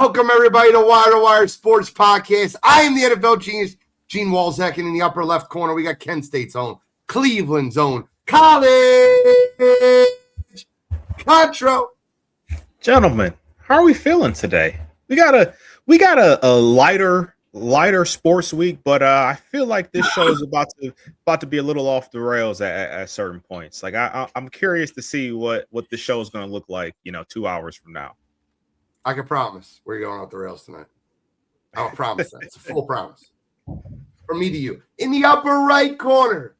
Welcome, everybody, to Wire2Wire Sports Podcast. I am the NFL genius, Gene Walzek, and in the upper left corner, we got Kent State's own, Cleveland's own, College Contro. Gentlemen, how are we feeling today? We got a lighter sports week, but I feel like this show is about to be a little off the rails at certain points. Like I'm curious to see what the show is going to look like, 2 hours from now. I can promise we're going off the rails tonight. I'll promise that. It's a full promise. From me to you. In the upper right corner,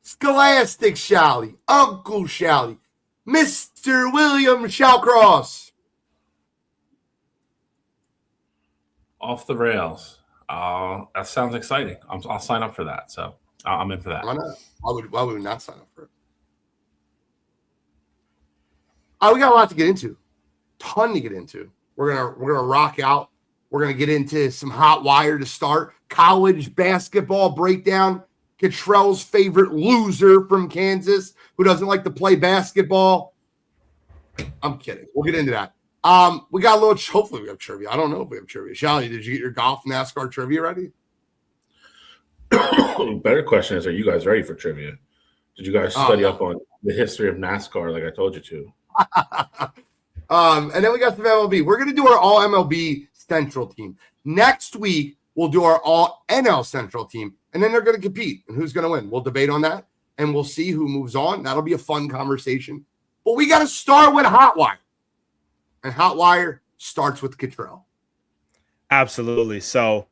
Scholastic Shally, Uncle Shally, Mr. William Shallcross. Off the rails. That sounds exciting. I'll sign up for that. So I'm in for that. Why not? Why would we not sign up for it? We got a lot to get into. Ton to get into. We're gonna rock out. We're gonna get into some hot wire to start. College basketball breakdown. Cottrell's favorite loser from Kansas who doesn't like to play basketball. I'm kidding. We'll get into that. We got a little. Hopefully, we have trivia. I don't know if we have trivia. Shally, did you get your golf NASCAR trivia ready? Better question is: are you guys ready for trivia? Did you guys study up on the history of NASCAR like I told you to? And then we got some MLB. We're going to do our all MLB Central team. Next week, we'll do our all NL Central team. And then they're going to compete. And who's going to win? We'll debate on that. And we'll see who moves on. That'll be a fun conversation. But we got to start with Hot Wire. And Hot Wire starts with Cottrell. Absolutely. So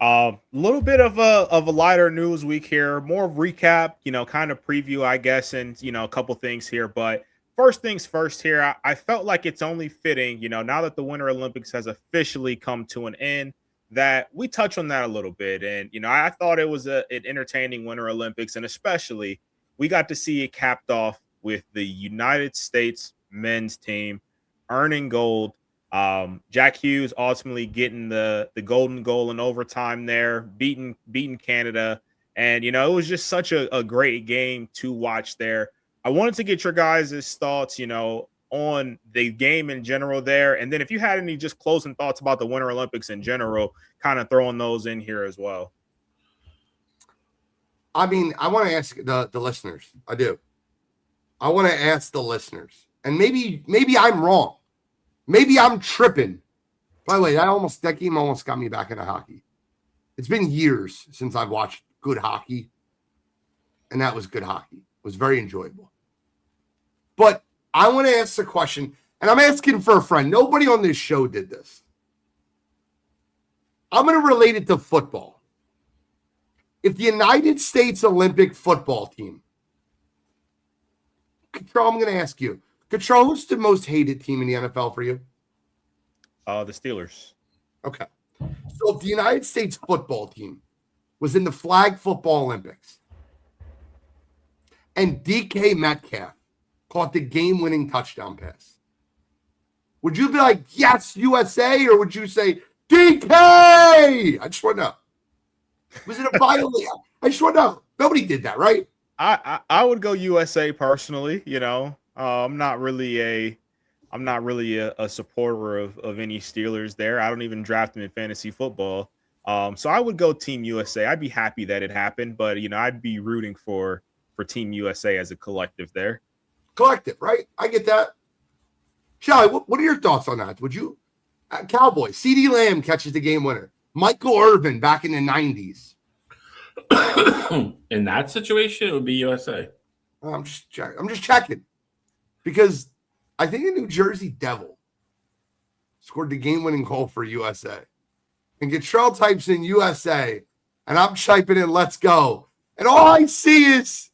a little bit of a lighter news week here. More recap, kind of preview, I guess, and, a couple things here. But first things first here, I felt like it's only fitting, now that the Winter Olympics has officially come to an end, that we touch on that a little bit. And, I thought it was an entertaining Winter Olympics, and especially we got to see it capped off with the United States men's team earning gold. Jack Hughes ultimately getting the golden goal in overtime there, beating Canada. And, it was just such a great game to watch there. I wanted to get your guys' thoughts, on the game in general there. And then if you had any just closing thoughts about the Winter Olympics in general, kind of throwing those in here as well. I mean, I want to ask the listeners. I do. I want to ask the listeners. And maybe I'm wrong. Maybe I'm tripping. By the way, that game almost got me back into hockey. It's been years since I've watched good hockey. And that was good hockey. It was very enjoyable. But I want to ask the question, and I'm asking for a friend. Nobody on this show did this. I'm going to relate it to football. If the United States Olympic football team, Cottrell, I'm going to ask you, Cottrell, who's the most hated team in the NFL for you? The Steelers. Okay. So if the United States football team was in the flag football Olympics and DK Metcalf caught the game-winning touchdown pass, would you be like, yes, USA, or would you say, DK? I just want to know. Was it a violation? I just want to know. Nobody did that, right? I would go USA personally. I'm not really a supporter of any Steelers there. I don't even draft them in fantasy football. So I would go Team USA. I'd be happy that it happened, but I'd be rooting for Team USA as a collective there. Collective, right? I get that. Shally, what are your thoughts on that? Would you? Cowboys, CeeDee Lamb catches the game winner. Michael Irvin back in the 90s. In that situation, it would be USA. I'm just checking. Because I think a New Jersey Devil scored the game-winning goal for USA. And Cottrell types in USA, and I'm typing in let's go. And all I see is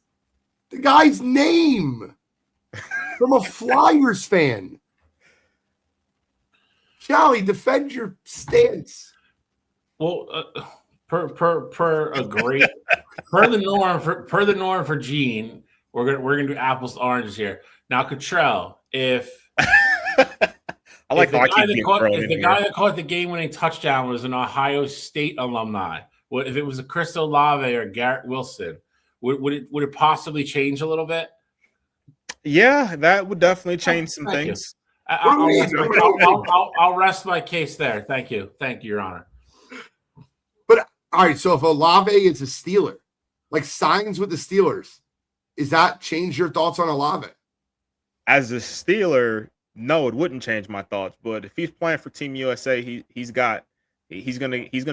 the guy's name from a Flyers fan. Shally, defend your stance. Well, per the norm for Gene, we're gonna do apples to oranges here. Now, Cottrell, if I like the guy that caught the game-winning touchdown was an Ohio State alumni, if it was a Chris Olave or Garrett Wilson, would it possibly change a little bit? Yeah, that would definitely change some things. I'll rest my case there. Thank you, Your Honor. But all right, so if Olave is a Steeler, like signs with the Steelers, is that change your thoughts on Olave? As a Steeler, no, it wouldn't change my thoughts. But if he's playing for Team USA, he's gonna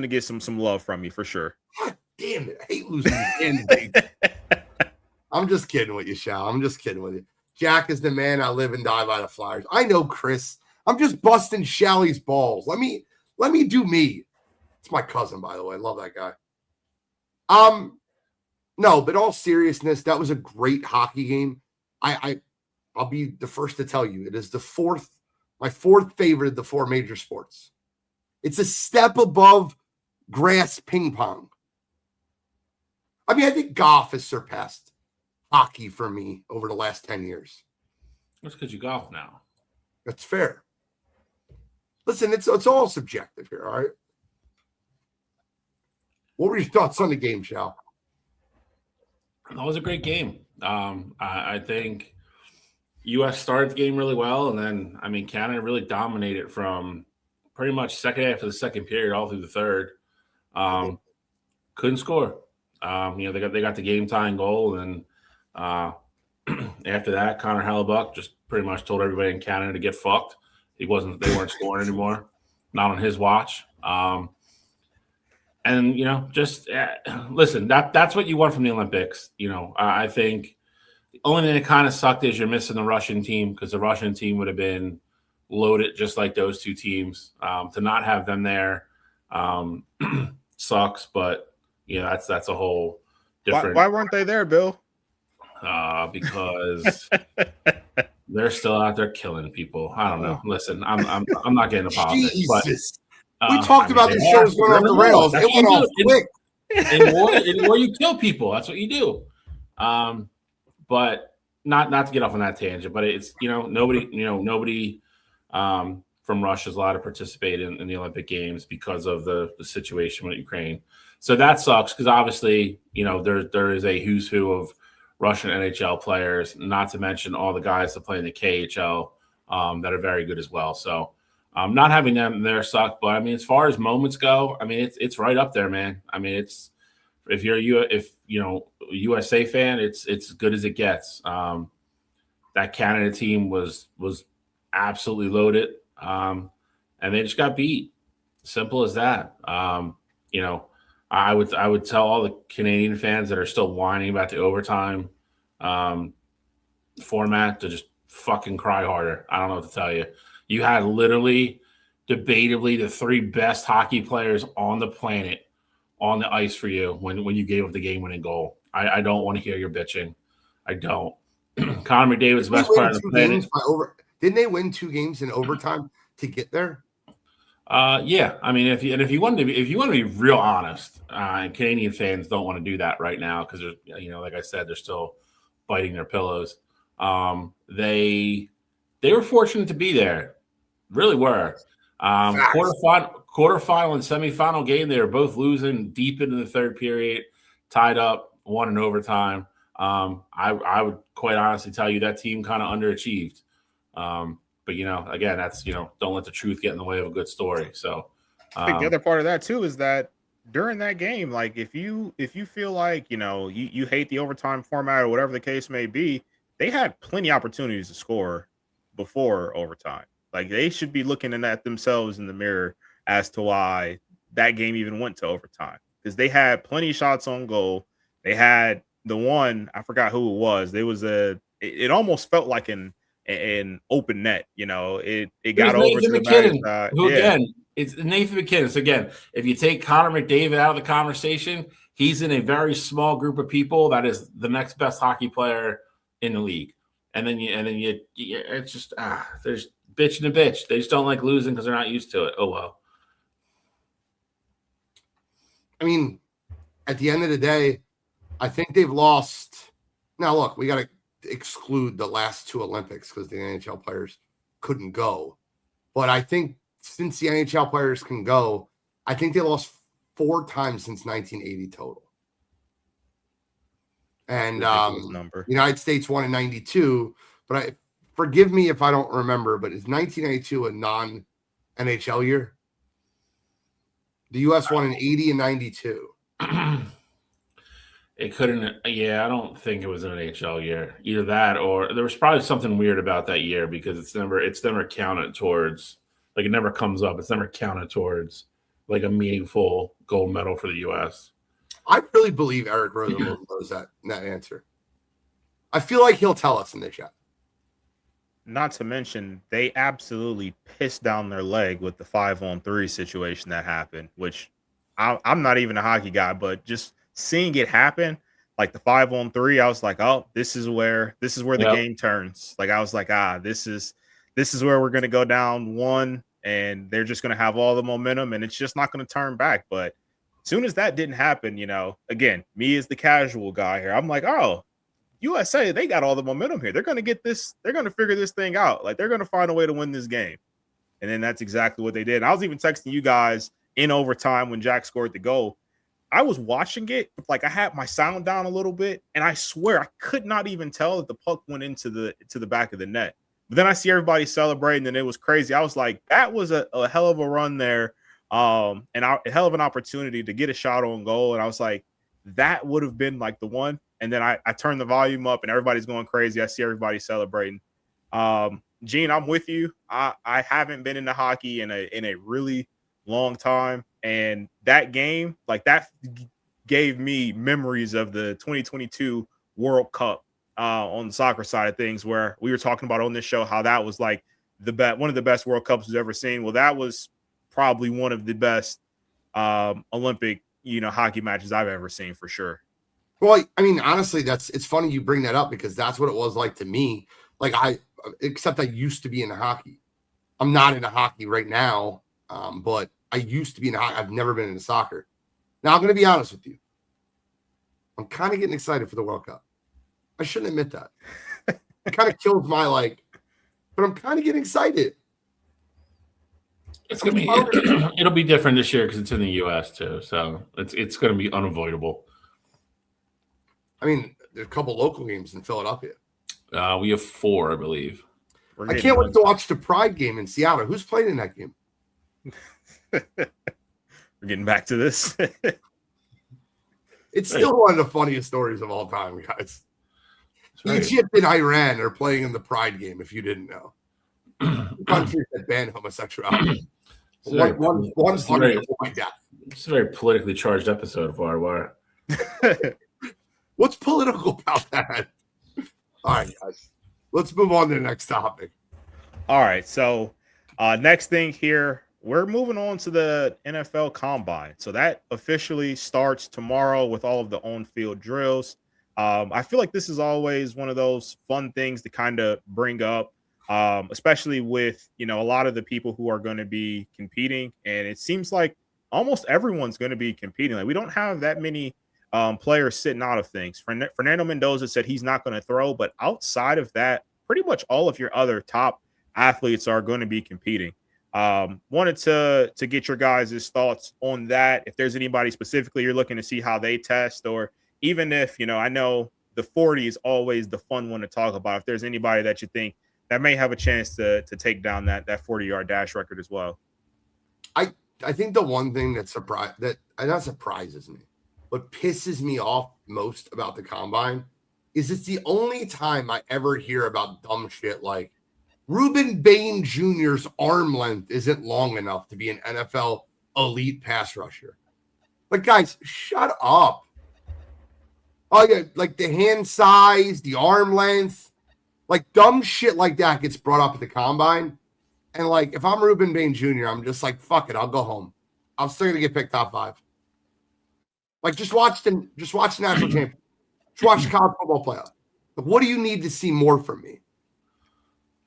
get some love from me for sure. God damn it! I hate losing these I'm just kidding with you, Shal. I'm just kidding with you. Jack is the man. I live and die by the Flyers. I know, Chris. I'm just busting Shally's balls. Let me do me. It's my cousin, by the way. I love that guy. No, but all seriousness, that was a great hockey game. I'll be the first to tell you, it is my fourth favorite of the four major sports. It's a step above grass ping pong. I mean, I think golf has surpassed hockey for me over the last 10 years. That's because you golf now. That's fair. Listen, it's all subjective here, all right? What were your thoughts on the game, Shal? That was a great game. I think U.S. started the game really well, and then, I mean, Canada really dominated from pretty much second half of the second period all through the third. Couldn't score. They got the game-tying goal, and after that, Connor Hellebuck just pretty much told everybody in Canada to get fucked. They weren't scoring anymore, not on his watch. And just listen. That's what you want from the Olympics. I think the only thing that kind of sucked is you're missing the Russian team, because the Russian team would have been loaded just like those two teams. To not have them there sucks, but that's a whole different. Why weren't they there, Bill? Because they're still out there killing people. I don't know. Listen, I'm not getting into politics, Jesus. We talked about the shows going off the rails. It went off quick. In war, you kill people. That's what you do. But not to get off on that tangent. But it's nobody from Russia is allowed to participate in the Olympic Games because of the situation with Ukraine. So that sucks, because obviously there is a who's who of Russian NHL players, not to mention all the guys that play in the KHL that are very good as well. So not having them there sucked. But I mean, as far as moments go, I mean, it's right up there, man. I mean, if you're a USA fan, it's as good as it gets. That Canada team was absolutely loaded, and they just got beat. Simple as that. I would tell all the Canadian fans that are still whining about the overtime format to just fucking cry harder. I don't know what to tell you. You had literally, debatably, the three best hockey players on the planet on the ice for you when you gave up the game-winning goal. I don't want to hear your bitching. I don't. Connor McDavid's the best player on the planet. Didn't they win 2 games in overtime to get there? Yeah. I mean, if you want to be real honest, and Canadian fans don't want to do that right now because like I said, they're still biting their pillows. They were fortunate to be there, really were. Quarterfinal and semifinal game, they were both losing deep into the third period, tied up, won in overtime. I would quite honestly tell you that team kind of underachieved. But again, that's don't let the truth get in the way of a good story. So I think the other part of that too is that during that game, like if you feel like you hate the overtime format or whatever the case may be, they had plenty of opportunities to score before overtime. Like they should be looking at themselves in the mirror as to why that game even went to overtime, because they had plenty of shots on goal. They had the one, I forgot who it was. There was it almost felt like an open net. It got over to the back side. Again, it's Nathan McKinnon. So again, if you take Connor McDavid out of the conversation, he's in a very small group of people that is the next best hockey player in the league. And then it's just there's bitch and a bitch. They just don't like losing because they're not used to it. Oh well. I mean, at the end of the day, I think they've lost. Now look, we got to exclude the last 2 Olympics because the NHL players couldn't go. But I think since the NHL players can go, I think they lost 4 times since 1980 total. And United States won in 92, but forgive me if I don't remember, but is 1992 a non-NHL year? The U.S. won in 80 and 92. It couldn't. Yeah, I don't think it was an NHL year. Either that, or there was probably something weird about that year because it's never counted towards. Like it never comes up. It's never counted towards like a meaningful gold medal for the U.S. I really believe Eric Rosenberg knows that answer. I feel like he'll tell us in the chat. Not to mention, they absolutely pissed down their leg with the 5-on-3 situation that happened, which I'm not even a hockey guy, but just seeing it happen, like the 5-on-3, I was like, oh, this is where the game turns. Like I was like, this is where we're gonna go down one, and they're just gonna have all the momentum, and it's just not gonna turn back. But as soon as that didn't happen, again, me as the casual guy here, I'm like, oh, USA, they got all the momentum here. They're gonna get this. They're gonna figure this thing out. Like they're gonna find a way to win this game. And then that's exactly what they did. And I was even texting you guys in overtime when Jack scored the goal. I was watching it, like I had my sound down a little bit, and I swear I could not even tell that the puck went into the back of the net. But then I see everybody celebrating, and it was crazy. I was like, that was a hell of a run there, and a hell of an opportunity to get a shot on goal. And I was like, that would have been like the one. And then I turned the volume up, and everybody's going crazy. I see everybody celebrating. Gene, I'm with you. I haven't been into hockey in a really long time, and that game, like that, gave me memories of the 2022 World Cup on the soccer side of things, where we were talking about on this show how that was like one of the best World Cups we've ever seen. Well, that was probably one of the best Olympic hockey matches I've ever seen for sure. Well, I mean, honestly, it's funny you bring that up because that's what it was like to me. Like except I used to be into hockey. I'm not into hockey right now, but I used to be into hockey. I've never been into soccer. Now, I'm going to be honest with you. I'm kind of getting excited for the World Cup. I shouldn't admit that. It kind of kills my but I'm kind of getting excited. It's going to be it'll be different this year because it's in the U.S. too, so it's going to be unavoidable. I mean, there's a couple local games in Philadelphia. We have 4, I believe. I can't wait to watch the Pride game in Seattle. Who's playing in that game? We're getting back to this. It's still one of the funniest stories of all time, guys. Egypt and Iran are playing in the Pride game, if you didn't know. Countries that ban homosexuality. One party like that. It's a very politically charged episode of Wire2Wire. What's political about that? All right, guys. Let's move on to the next topic. All right. So next thing here, we're moving on to the NFL Combine. So that officially starts tomorrow with all of the on-field drills. I feel like this is always one of those fun things to kind of bring up, especially with, a lot of the people who are going to be competing. And it seems like almost everyone's going to be competing. Like we don't have that many players sitting out of things. Fernando Mendoza said he's not going to throw, but outside of that, pretty much all of your other top athletes are going to be competing. Wanted to get your guys' thoughts on that. If there's anybody specifically you're looking to see how they test, or even if, I know the 40 is always the fun one to talk about. If there's anybody that you think that may have a chance to take down that 40-yard dash record as well. I think the one thing that not surprises me, what pisses me off most about the Combine is it's the only time I ever hear about dumb shit like Reuben Bain Jr.'s arm length isn't long enough to be an NFL elite pass rusher. Like, guys, shut up. Oh, yeah, like the hand size, the arm length, like dumb shit like that gets brought up at the Combine. And like, if I'm Reuben Bain Jr., I'm just like, fuck it, I'll go home. I'm still gonna get picked top 5. Like, just watch the national championship. Just watch the college football playoff. Like, what do you need to see more from me?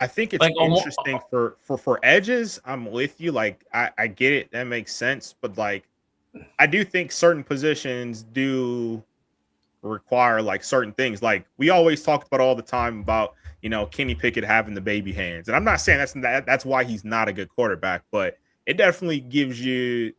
I think it's interesting for edges. I'm with you. Like, I get it. That makes sense. But like, I do think certain positions do require like certain things. Like we always talked about all the time about, Kenny Pickett having the baby hands. And I'm not saying that's why he's not a good quarterback, but it definitely gives you,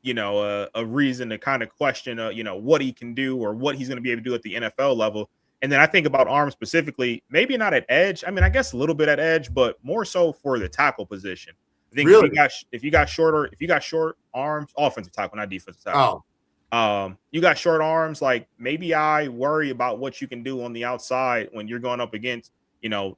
a reason to kind of question, what he can do or what he's going to be able to do at the NFL level. And then I think about arms specifically, maybe not at edge. I mean, I guess a little bit at edge, but more so for the tackle position. I think Really? if you got short arms, offensive tackle, not defensive tackle. Oh, You got short arms. Like maybe I worry about what you can do on the outside when you're going up against,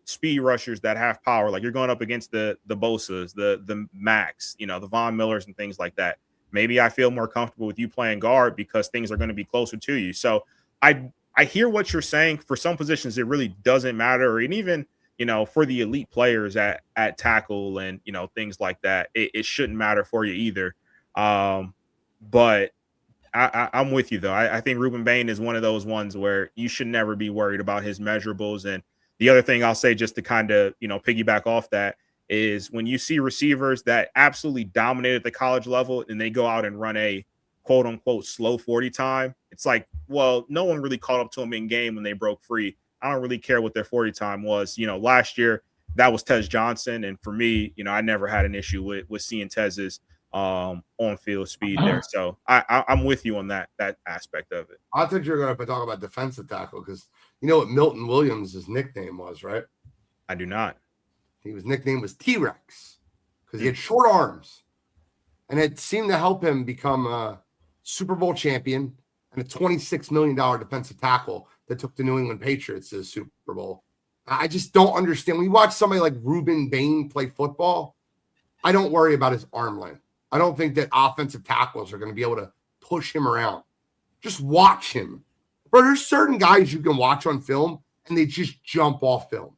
speed rushers that have power. Like you're going up against the Bosas, the Max, the Von Millers and things like that. Maybe I feel more comfortable with you playing guard because things are going to be closer to you. So I hear what you're saying. For some positions, it really doesn't matter, and even for the elite players at tackle and things like that, it shouldn't matter for you either. But I'm with you though. I think Ruben Bain is one of those ones where you should never be worried about his measurables. And the other thing I'll say, just to kind of piggyback off that, is when you see receivers that absolutely dominate at the college level and they go out and run a quote unquote slow 40 time, it's like, well, no one really caught up to them in game when they broke free. I don't really care what their 40 time was. Last year that was Tez Johnson. And for me, I never had an issue with seeing Tez's on field speed there. So I'm with you on that aspect of it. I thought you were going to talk about defensive tackle because you know what Milton Williams' nickname was, right? I do not. His nickname was T-Rex because he had short arms, and it seemed to help him become a Super Bowl champion and a $26 million defensive tackle that took the New England Patriots to the Super Bowl. I just don't understand. When you watch somebody like Ruben Bain play football, I don't worry about his arm length. I don't think that offensive tackles are going to be able to push him around. Just watch him. Bro, there's certain guys you can watch on film, and they just jump off film.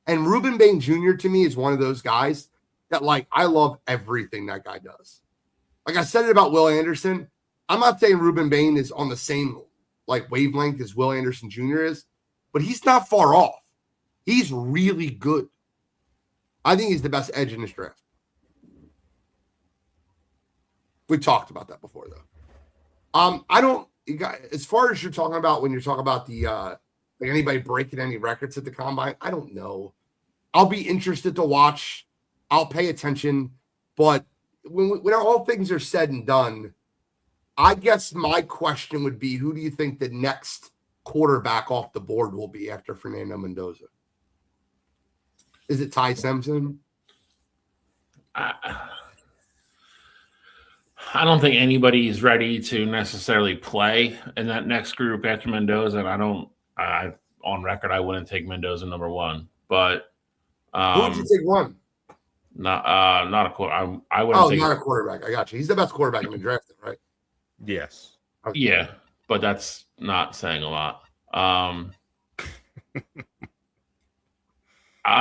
And Ruben Bain Jr. to me is one of those guys that, like, I love everything that guy does. Like I said it about Will Anderson. I'm not saying Ruben Bain is on the same, like, wavelength as Will Anderson Jr. is, but he's not far off. He's really good. I think he's the best edge in this draft. We talked about that before, though. As far as you're talking about when you're talking about the like anybody breaking any records at the combine, I don't know. I'll be interested to watch. I'll pay attention. But when all things are said and done, I guess my question would be, who do you think the next quarterback off the board will be after Fernando Mendoza? Is it Ty Simpson? I don't think anybody's ready to necessarily play in that next group after Mendoza. And on record, I wouldn't take Mendoza number one. But who would you take one? Not a quarter. I wouldn't take not a quarterback. I got you. He's the best quarterback in the draft, right? Yes. Okay. Yeah, but that's not saying a lot. I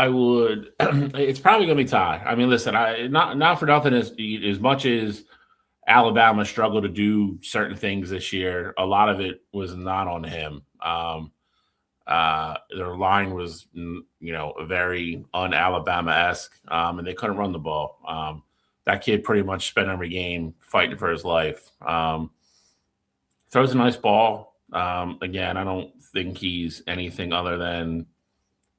would. It's probably going to be Ty. I mean, listen, not for nothing. As much as Alabama struggled to do certain things this year, a lot of it was not on him. Their line was, very un-Alabama-esque, and they couldn't run the ball. That kid pretty much spent every game fighting for his life. Throws a nice ball. Again, I don't think he's anything other than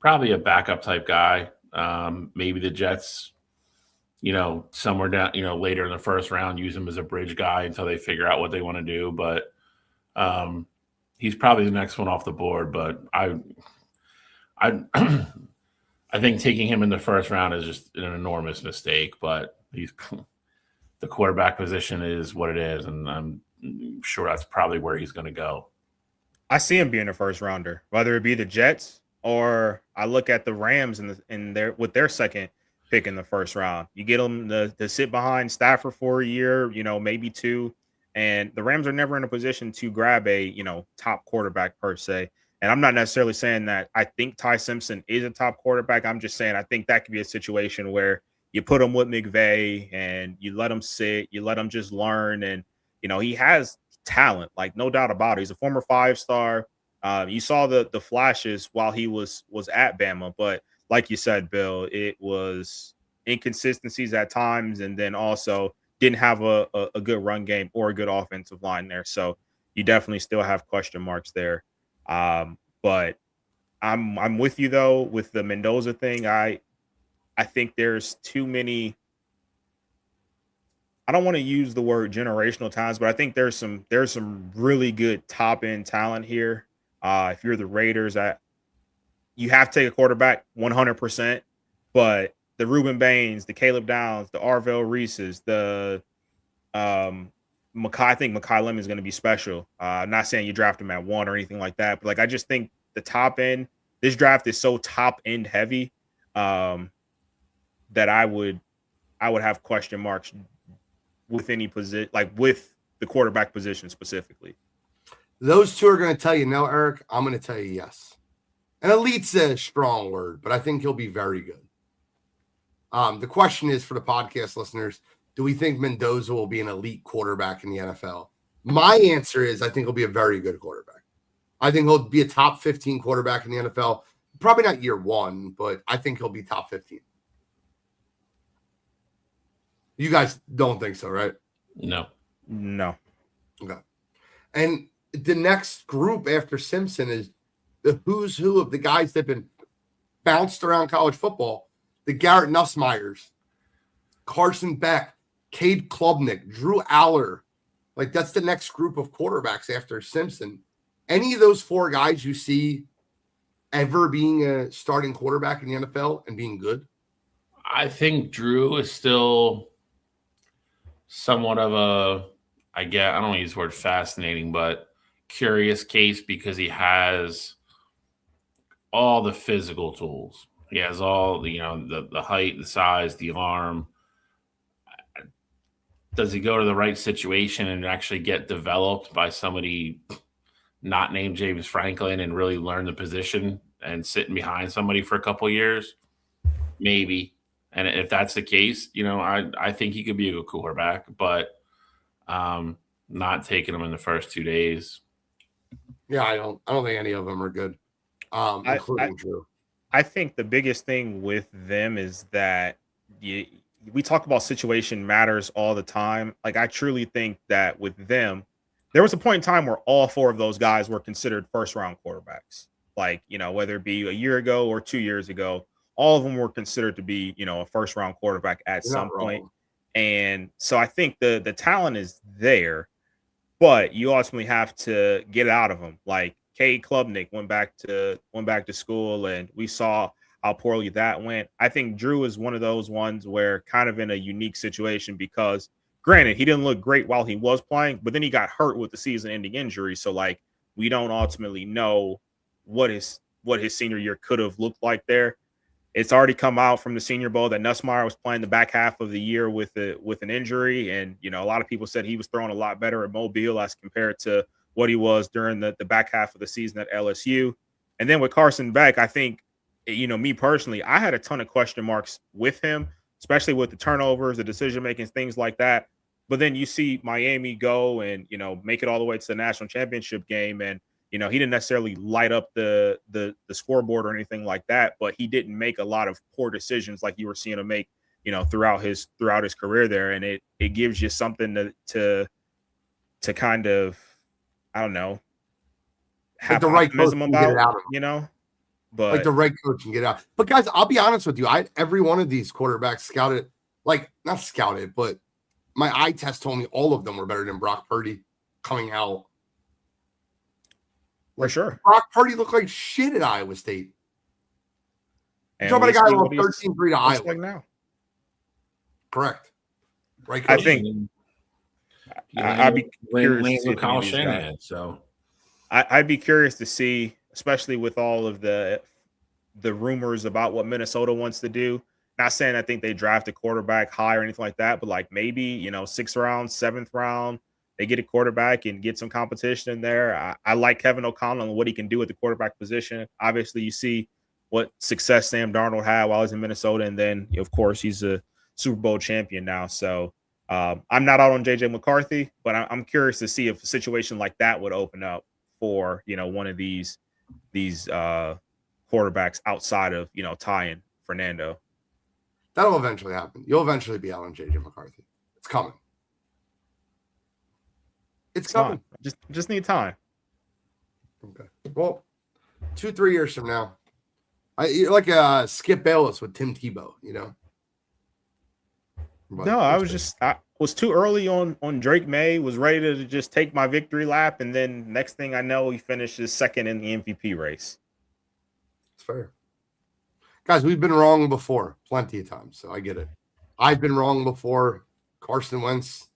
probably a backup type guy. Maybe the Jets, somewhere down, later in the first round, use him as a bridge guy until they figure out what they want to do. But he's probably the next one off the board. But I think taking him in the first round is just an enormous mistake. But the quarterback position is what it is, and I'm sure that's probably where he's going to go. I see him being a first rounder, whether it be the Jets or I look at the Rams with their second pick in the first round. You get them to sit behind Stafford for a year, maybe two, and the Rams are never in a position to grab a top quarterback per se. And I'm not necessarily saying that I think Ty Simpson is a top quarterback. I'm just saying I think that could be a situation where you put him with McVay and you let him sit, you let him just learn, and he has talent, like no doubt about it. He's a former 5-star. You saw the flashes while he was at Bama, but like you said, Bill, it was inconsistencies at times, and then also didn't have a good run game or a good offensive line there. So you definitely still have question marks there. But I'm with you though with the Mendoza thing. I think there's too many. I don't want to use the word generational talents, but I think there's some really good top end talent here If you're the Raiders, you have to take a quarterback 100%. But the Reuben Baines, the Caleb Downs, the Arvell Reeses, the I think Makai Lemon is going to be special. I'm not saying you draft him at 1 or anything like that, but like I just think the top end, this draft is so top end heavy that I would have question marks with any position, like with the quarterback position specifically. Those two are going to tell you no, Eric. I'm going to tell you yes. And elite's a strong word, but I think he'll be very good. The question is for the podcast listeners, do we think Mendoza will be an elite quarterback in the NFL? My answer is I think he'll be a very good quarterback. I think he'll be a top 15 quarterback in the NFL. Probably not year 1, but I think he'll be top 15. You guys don't think so, right? No. Okay. And the next group after Simpson is the who's who of the guys that have been bounced around college football. The Garrett Nussmeyers, Carson Beck, Cade Klubnik, Drew Aller. Like, that's the next group of quarterbacks after Simpson. Any of those 4 guys you see ever being a starting quarterback in the NFL and being good? I think Drew is still somewhat of I don't want to use the word fascinating, but curious case because he has all the physical tools. He has all the height, the size, the arm. Does he go to the right situation and actually get developed by somebody not named James Franklin and really learn the position and sitting behind somebody for a couple of years? Maybe. And if that's the case, I think he could be a good quarterback, but not taking him in the first 2 days. Yeah, I don't think any of them are good, including Drew. I think the biggest thing with them is that we talk about situation matters all the time. Like, I truly think that with them, there was a point in time where all 4 of those guys were considered first-round quarterbacks. Like, whether it be a year ago or 2 years ago, all of them were considered to be, a first-round quarterback at some point. And so I think the talent is there, but you ultimately have to get it out of them. Like, Cade Klubnik went back to school, and we saw how poorly that went. I think Drew is one of those ones where kind of in a unique situation because, granted, he didn't look great while he was playing, but then he got hurt with the season-ending injury. So, like, we don't ultimately know what his senior year could have looked like there. It's already come out from the Senior Bowl that Nussmeier was playing the back half of the year with an injury, and a lot of people said he was throwing a lot better at Mobile as compared to what he was during the back half of the season at LSU. And then with Carson Beck, I think, me personally, I had a ton of question marks with him, especially with the turnovers, the decision-making, things like that. But then you see Miami go and, make it all the way to the national championship game. And, he didn't necessarily light up the scoreboard or anything like that, but he didn't make a lot of poor decisions like you were seeing him make, throughout his career there. And it gives you something to kind of, I don't know, have the right optimism about, but like the right coach can get out. But guys, I'll be honest with you. Every one of these quarterbacks scouted, not scouted, but my eye test told me all of them were better than Brock Purdy coming out. For sure. Brock Purdy looked like shit at Iowa State. And You're talking about a guy who lost 13-3 to Iowa. Like now. Correct. Right. I think I'd be curious to Kyle Shanahan. So I'd be curious to see, especially with all of the rumors about what Minnesota wants to do. Not saying I think they draft a quarterback high or anything like that, but like maybe, 6th round, 7th round, they get a quarterback and get some competition in there. I like Kevin O'Connell and what he can do at the quarterback position. Obviously, you see what success Sam Darnold had while he's in Minnesota. And then, of course, he's a Super Bowl champion now. So I'm not out on J.J. McCarthy, but I'm curious to see if a situation like that would open up for, one of these quarterbacks outside of, Ty and Fernando. That'll eventually happen. You'll eventually be out on J.J. McCarthy. It's coming. It's coming. Just need time. Okay. Well, 2-3 years from now, you're like Skip Bayless with Tim Tebow, But No, I was too early on Drake May, was ready to just take my victory lap, and then next thing I know, he finishes second in the MVP race. it's fair. Guys, we've been wrong before plenty of times, so I get it. I've been wrong before. Carson Wentz,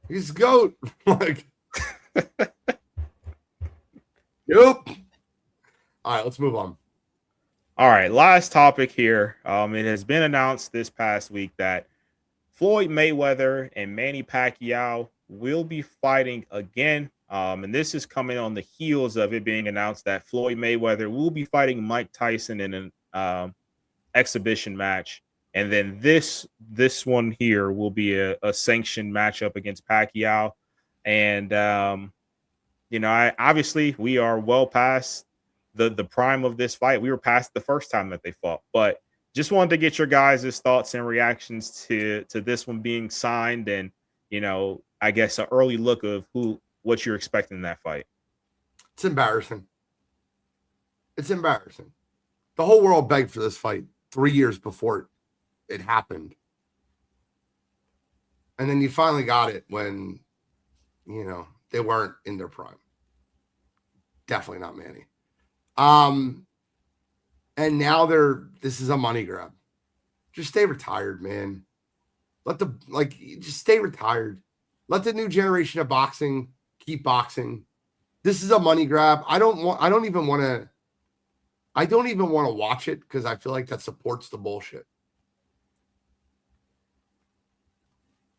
he's the GOAT. Like, nope. All right, let's move on. All right, last topic here. It has been announced this past week that Floyd Mayweather and Manny Pacquiao will be fighting again. And this is coming on the heels of it being announced that Floyd Mayweather will be fighting Mike Tyson in an exhibition match. And then this one here will be a sanctioned matchup against Pacquiao. And, obviously we are well past the prime of this fight. We were past the first time that they fought, but just wanted to get your guys' thoughts and reactions to this one being signed, and I guess an early look of what you're expecting in that fight. It's embarrassing. It's embarrassing. The whole world begged for this fight 3 years before it happened, and then you finally got it when they weren't in their prime. Definitely not Manny. And now this is a money grab. Just stay retired, man. Just stay retired. Let the new generation of boxing keep boxing. This is a money grab. I don't even want to watch it because I feel like that supports the bullshit.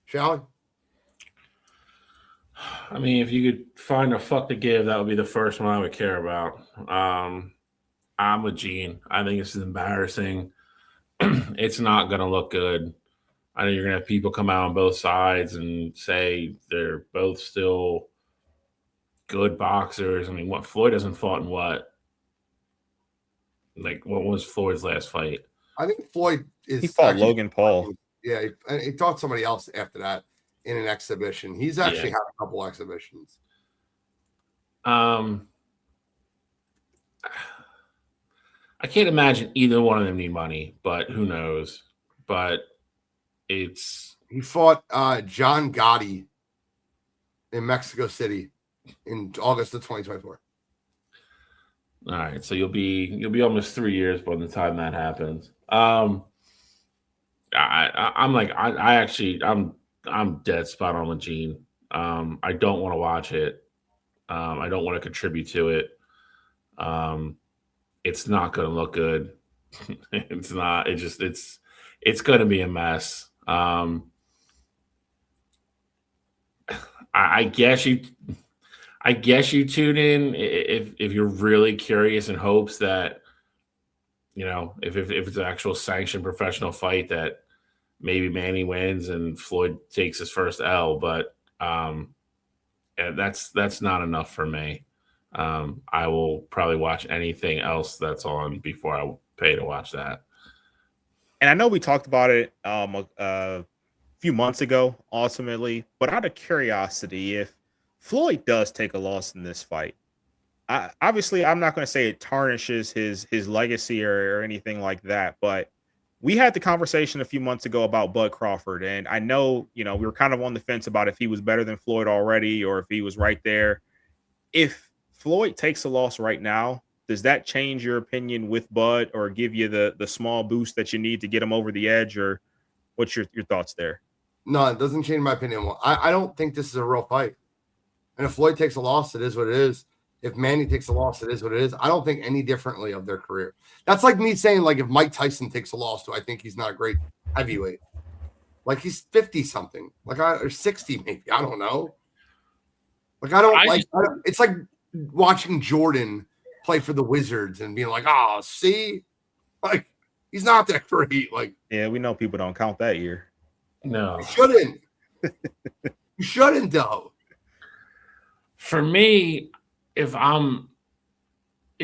Shall we? I mean, if you could find a fuck to give, that would be the first one I would care about. I'm with Gene. I think this is embarrassing. It's not going to look good. I know you're going to have people come out on both sides and say they're both still good boxers. I mean, what Floyd hasn't fought in what? Like, what was Floyd's last fight? I think Floyd he fought Logan Paul. Yeah, he fought somebody else after that in an exhibition. He's actually had a couple exhibitions. I can't imagine either one of them need money, but who knows? But he fought John Gotti in Mexico City in August of 2024. All right, so you'll be almost 3 years by the time that happens. I'm dead spot on with Gene. I don't want to watch it. I don't want to contribute to it. It's not going to look good. It's not. It's going to be a mess. I guess you tune in if you're really curious in hopes that if it's an actual sanctioned professional fight that maybe Manny wins and Floyd takes his first L, but that's not enough for me. I will probably watch anything else that's on before I pay to watch that. And I know we talked about it a few months ago, ultimately, but out of curiosity, if Floyd does take a loss in this fight, obviously I'm not going to say it tarnishes his legacy or anything like that, but we had the conversation a few months ago about Bud Crawford, and I know, we were kind of on the fence about if he was better than Floyd already or if he was right there. If Floyd takes a loss right now, does that change your opinion with Bud or give you the small boost that you need to get him over the edge, or what's your thoughts there? No, it doesn't change my opinion. I don't think this is a real fight. And if Floyd takes a loss, it is what it is. If Manny takes a loss, it is what it is. I don't think any differently of their career. That's like me saying, like, if Mike Tyson takes a loss, do I think he's not a great heavyweight? Like, he's 50-something. Or 60 maybe. I don't know. It's like watching Jordan play for the Wizards and being like, oh, see? Like, he's not that great. Like, yeah, we know people don't count that year. No. You shouldn't. You shouldn't, though. For me, it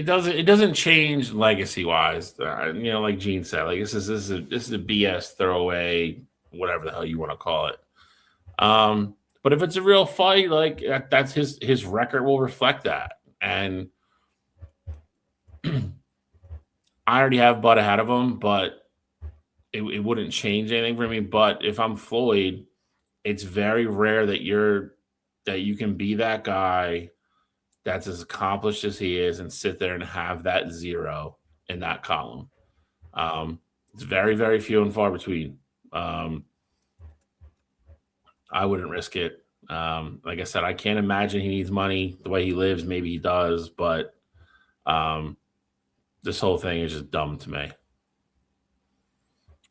doesn't change legacy wise. Like Gene said, like this is a BS throwaway, whatever the hell you want to call it. But if it's a real fight, like that's his record will reflect that. And I already have Bud ahead of him, but it wouldn't change anything for me. But if I'm Floyd, it's very rare that you can be that guy that's as accomplished as he is and sit there and have that 0 in that column. It's very, very few and far between. I wouldn't risk it. Like I said, I can't imagine he needs money the way he lives. Maybe he does, but this whole thing is just dumb to me.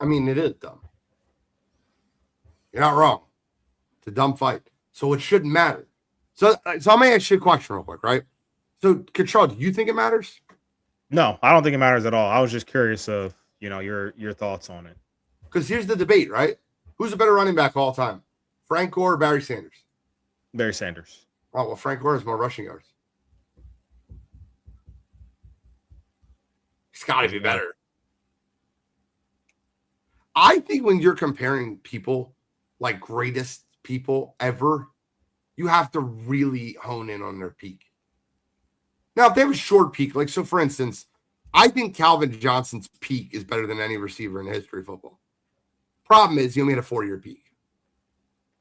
I mean, it is dumb. You're not wrong. It's a dumb fight. So it shouldn't matter. So I'm going to ask you a question real quick, right? So, Control, do you think it matters? No, I don't think it matters at all. I was just curious of, your thoughts on it. Because here's the debate, right? Who's a better running back of all time? Frank Gore or Barry Sanders? Barry Sanders. Oh, well, Frank Gore has more rushing yards. He's got to be better. I think when you're comparing people, like greatest people ever, you have to really hone in on their peak. Now, if they have a short peak, like, so for instance, I think Calvin Johnson's peak is better than any receiver in the history of football. Problem is, he only had a 4-year peak.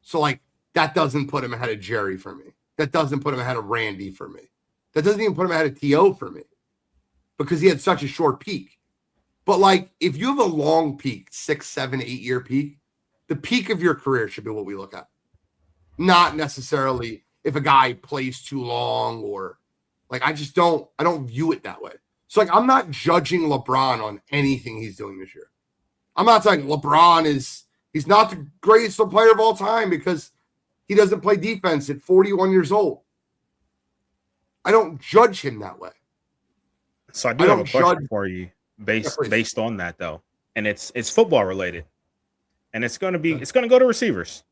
So, like, that doesn't put him ahead of Jerry for me. That doesn't put him ahead of Randy for me. That doesn't even put him ahead of T.O. for me because he had such a short peak. But, like, if you have a long peak, 6, 7, 8-year peak, the peak of your career should be what we look at. Not necessarily if a guy plays too long or, like, I don't view it that way. So, like, I'm not judging LeBron on anything he's doing this year. I'm not saying LeBron he's not the greatest player of all time because he doesn't play defense at 41 years old. I don't judge him that way. So I do have a question for you based on that, though. And it's football related. And it's going to go to receivers.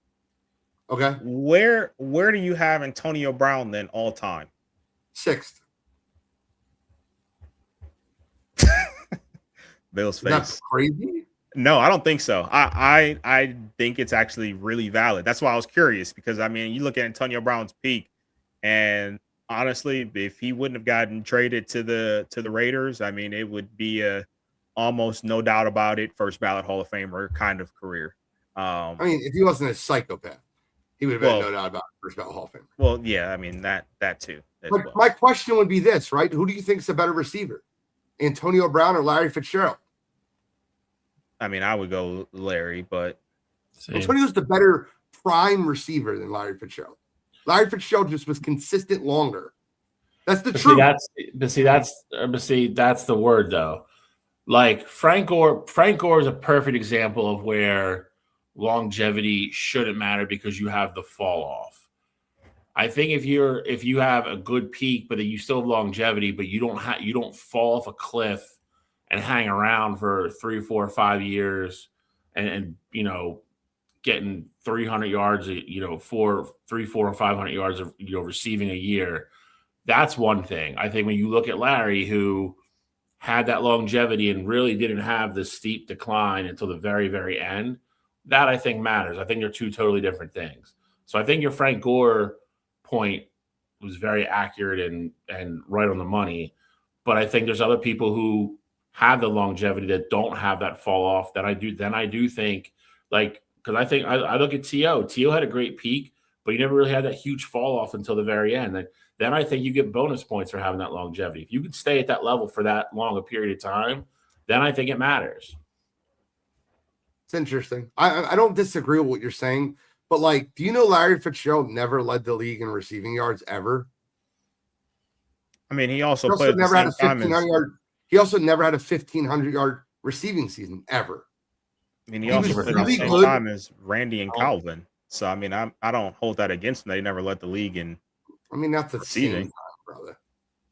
Okay. Where do you have Antonio Brown then all time? 6th. Bill's face. That's crazy. No, I don't think so. I think it's actually really valid. That's why I was curious because I mean, you look at Antonio Brown's peak, and honestly, if he wouldn't have gotten traded to the Raiders, I mean, it would be a almost no doubt about it first ballot Hall of Famer kind of career. I mean, if he wasn't a psychopath, he would have been no doubt about it, first ballot Hall of Famer. Well, yeah, I mean that too. My question would be this, right? Who do you think is a better receiver, Antonio Brown or Larry Fitzgerald? I mean, I would go Larry, but Antonio's the better prime receiver than Larry Fitzgerald. Larry Fitzgerald just was consistent longer. That's the truth. That's the word though. Like Frank Gore is a perfect example of where longevity shouldn't matter because you have the fall off. I think if you have a good peak, but then you still have longevity, but you don't fall off a cliff and hang around for 3, 4, 5 years and getting 300 yards, 300, 400, or 500 yards of receiving a year. That's one thing. I think when you look at Larry, who had that longevity and really didn't have the steep decline until the very, very end, that I think matters. I think they're two totally different things. So I think your Frank Gore point was very accurate and right on the money. But I think there's other people who have the longevity that don't have that fall off that I do think, like, because I look at T.O. T.O. had a great peak, but he never really had that huge fall off until the very end. And then I think you get bonus points for having that longevity. If you could stay at that level for that long a period of time, then I think it matters. It's interesting. I don't disagree with what you're saying, but like, do you know Larry Fitzgerald never led the league in receiving yards ever? I mean, he also played never had a 1,500-yard. He also never had a 1,500-yard receiving season ever. I mean, he also played at the same time as Randy and Calvin. So I mean, I don't hold that against him. They never led the league in. I mean, that's the same time, brother.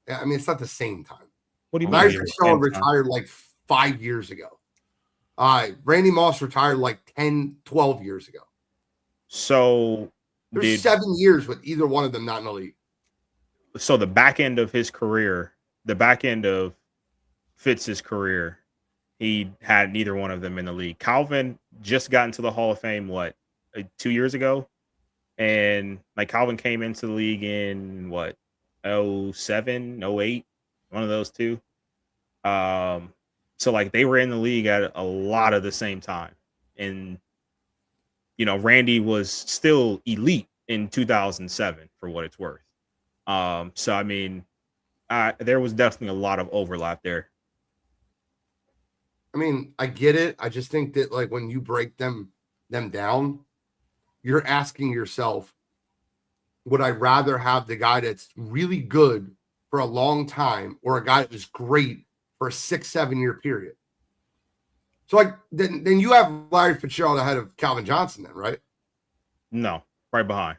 Yeah, I mean, it's not the same time. What do you Larry mean? Fitzgerald retired like 5 years ago. Randy Moss retired like 10, 12 years ago. So there's 7 years with either one of them not in the league. So the back end of his career, the back end of Fitz's career, he had neither one of them in the league. Calvin just got into the Hall of Fame, 2 years ago? And like Calvin came into the league in 07, 08, one of those two. So like they were in the league at a lot of the same time. And Randy was still elite in 2007 for what it's worth. So I mean, there was definitely a lot of overlap there. I mean, I get it. I just think that like when you break them down, you're asking yourself, would I rather have the guy that's really good for a long time or a guy that was great for a 6-7 year period? So like then you have Larry Fitzgerald ahead of Calvin Johnson then, right? No, right behind.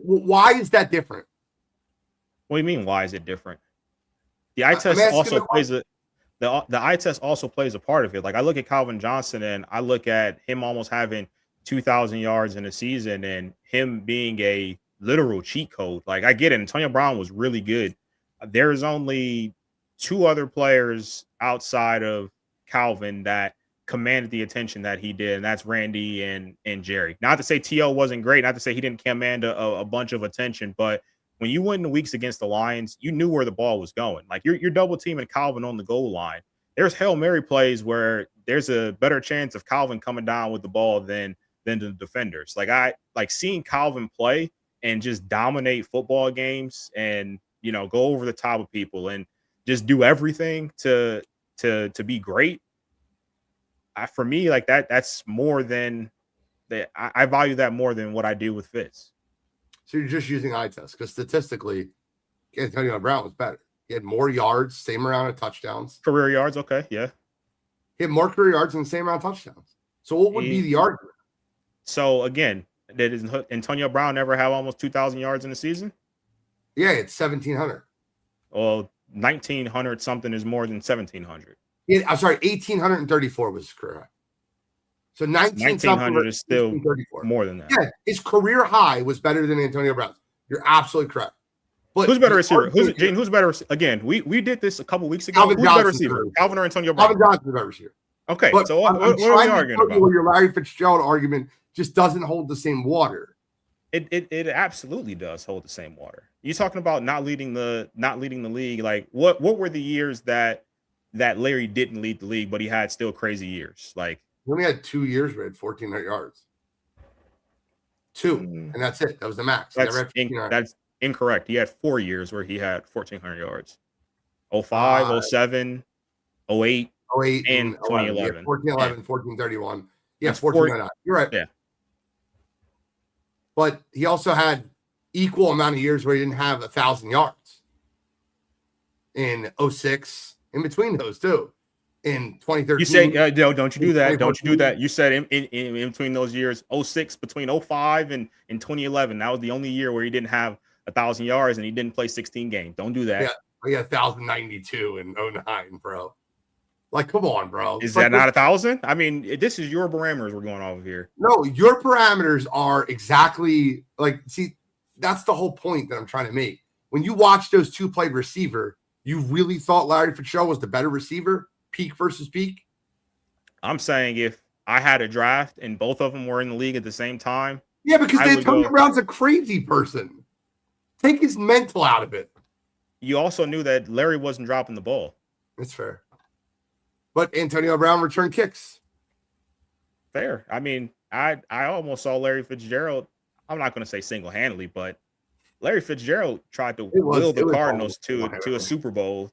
Why is that different? What do you mean? Why is it different? The eye test also plays the eye test also plays a part of it. Like I look at Calvin Johnson and I look at him almost having 2,000 yards in a season and him being a literal cheat code. Like I get it. Antonio Brown was really good. There's only 2 other players outside of Calvin that commanded the attention that he did, and that's Randy and Jerry. Not to say T.O. wasn't great, not to say he didn't command a bunch of attention, but when you win the weeks against the Lions, you knew where the ball was going. Like you're double teaming Calvin on the goal line. There's Hail Mary plays where there's a better chance of Calvin coming down with the ball than the defenders. Like I like seeing Calvin play and just dominate football games and go over the top of people and just do everything to be great. For me, like that's more than that. I value that more than what I do with Fitz. So you're just using eye test because statistically, Antonio Brown was better. He had more yards, same amount of touchdowns. Career yards, okay, yeah. He had more career yards and the same amount of touchdowns. So what would be the argument? So again, did Antonio Brown ever have almost 2,000 yards in a season? Yeah, it's 1,700. Well, 1,900 something is more than 1,700. Yeah, I'm sorry, 1,834 was his career high. So 1,900 is still more than that. Yeah, his career high was better than Antonio Brown's. You're absolutely correct. But who's better receiver? Who's better? Again, we did this a couple weeks ago. Who's better receiver? Calvin or Antonio Brown? Calvin Johnson's better receiver. Okay, but so what are we arguing about? Your Larry Fitzgerald argument just doesn't hold the same water. It absolutely does hold the same water. You're talking about not leading the league. Like what were the years that Larry didn't lead the league, but he had still crazy years? Like he only had 2 years where he had 1,400 yards. 2, and that's it. That was the max. That's incorrect. He had 4 years where he had 1,400 yards. 05, 07, 08, 08 and 2011. Yeah, 14, 11, 14, 31. Yeah, 14, you're right. Yeah. But he also had equal amount of years where he didn't have 1,000 yards. In 06, in between those two. In 2013. You say, no, don't you do that. Don't you do that. You said in between those years, 06, between 05 and 2011, that was the only year where he didn't have 1,000 yards and he didn't play 16 games. Don't do that. Yeah, he had 1,092 in 09, bro. Like, come on, bro. Is that not 1,000? I mean, this is your parameters we're going off of here. No, your parameters are exactly like, see, that's the whole point that I'm trying to make. When you watch those 2 play receiver, you really thought Larry Fitzgerald was the better receiver, peak versus peak? I'm saying if I had a draft and both of them were in the league at the same time. Yeah, because Antonio Brown's a crazy person. Take his mental out of it. You also knew that Larry wasn't dropping the ball. That's fair. But Antonio Brown returned kicks. Fair. I mean, I almost saw Larry Fitzgerald. I'm not going to say single-handedly, but Larry Fitzgerald tried to will the Cardinals to a Super Bowl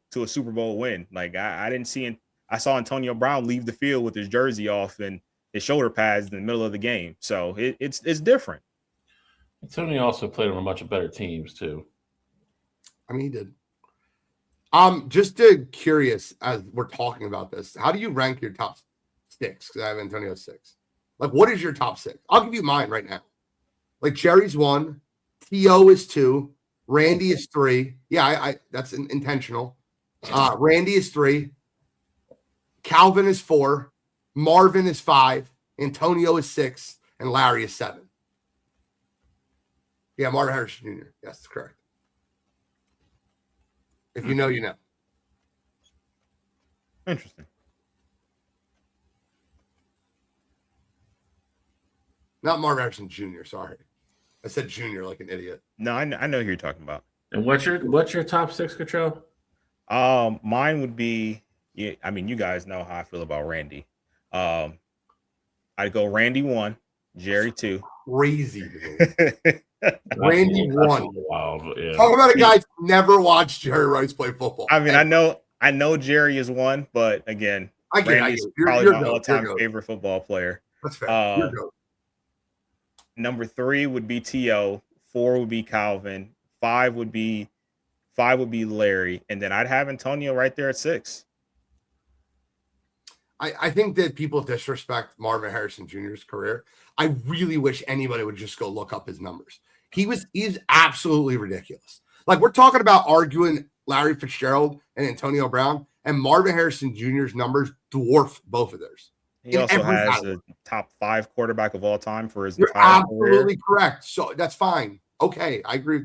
win. Like I didn't see him. I saw Antonio Brown leave the field with his jersey off and his shoulder pads in the middle of the game. So it's different. Antonio also played on a bunch of better teams too. I mean, he did. Just curious as we're talking about this, how do you rank your top 6? Because I have Antonio 6. Like, what is your top 6? I'll give you mine right now. Like, Jerry's 1, T.O. is 2, Randy is 3. Yeah, I that's intentional. Randy is 3, Calvin is 4, Marvin is 5, Antonio is 6, and Larry is 7. Yeah, Marvin Harrison Jr. Yes, that's correct. If you know, you know. Interesting. Not Marvin Harrison Jr., sorry. I said junior like an idiot. No, I know who you're talking about. And what's your top 6, Cottrell? Mine would be Yeah, I mean, you guys know how I feel about Randy. I'd go Randy 1, Jerry 2. Crazy to me. That's Randy that's a 1. little wild, but yeah. Talk about a guy who's never watched Jerry Rice play football. I mean, I know Jerry is 1, but again, I get Randy's it. probably You're my good. all-time You're good. favorite football player. That's fair. You're good. Number 3 would be T.O., 4 would be Calvin, 5 would be Larry, and then I'd have Antonio right there at 6. I think that people disrespect Marvin Harrison Jr.'s career. I really wish anybody would just go look up his numbers. He's absolutely ridiculous. Like, we're talking about arguing Larry Fitzgerald and Antonio Brown, and Marvin Harrison Jr.'s numbers dwarf both of theirs. He also has a top 5 quarterback of all time for his You're entire absolutely career. correct. So that's fine. Okay, I agree.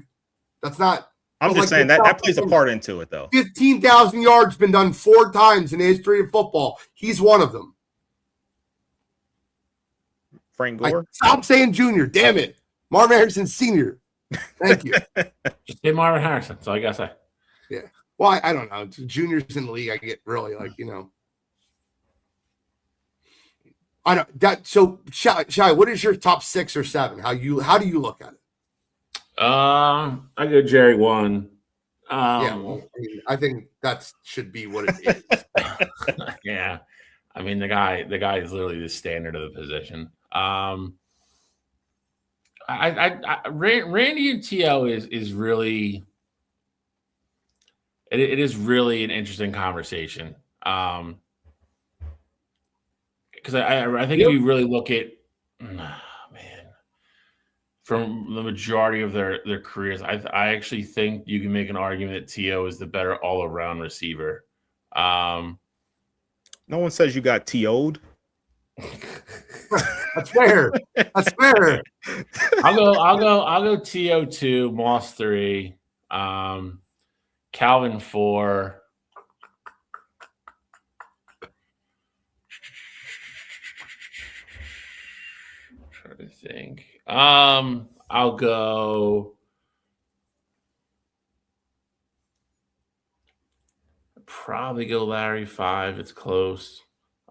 That's not. I'm just saying that plays a part into it, though. 15,000 yards been done 4 times in the history of football. He's one of them. Frank Gore? Stop saying junior. Damn it. Marvin Harrison Sr. Thank you. Just say Marvin Harrison. That's all I got to say. Yeah. Well, I don't know. Juniors in the league, I get really I don't that. So, Shai, what is your top 6 or 7? How do you look at it? I go Jerry 1. Yeah, well, I think that should be what it is. Yeah, I mean the guy is literally the standard of the position. Randy and T.O. is really it is really an interesting conversation. Because I think if you really look at from the majority of their careers, I actually think you can make an argument that T.O. is the better all-around receiver. No one says you got T.O.'d. That's fair. That's fair. I'll go T.O. 2, Moss 3, Calvin 4. Trying to think. I'll go. Probably go Larry 5. It's close.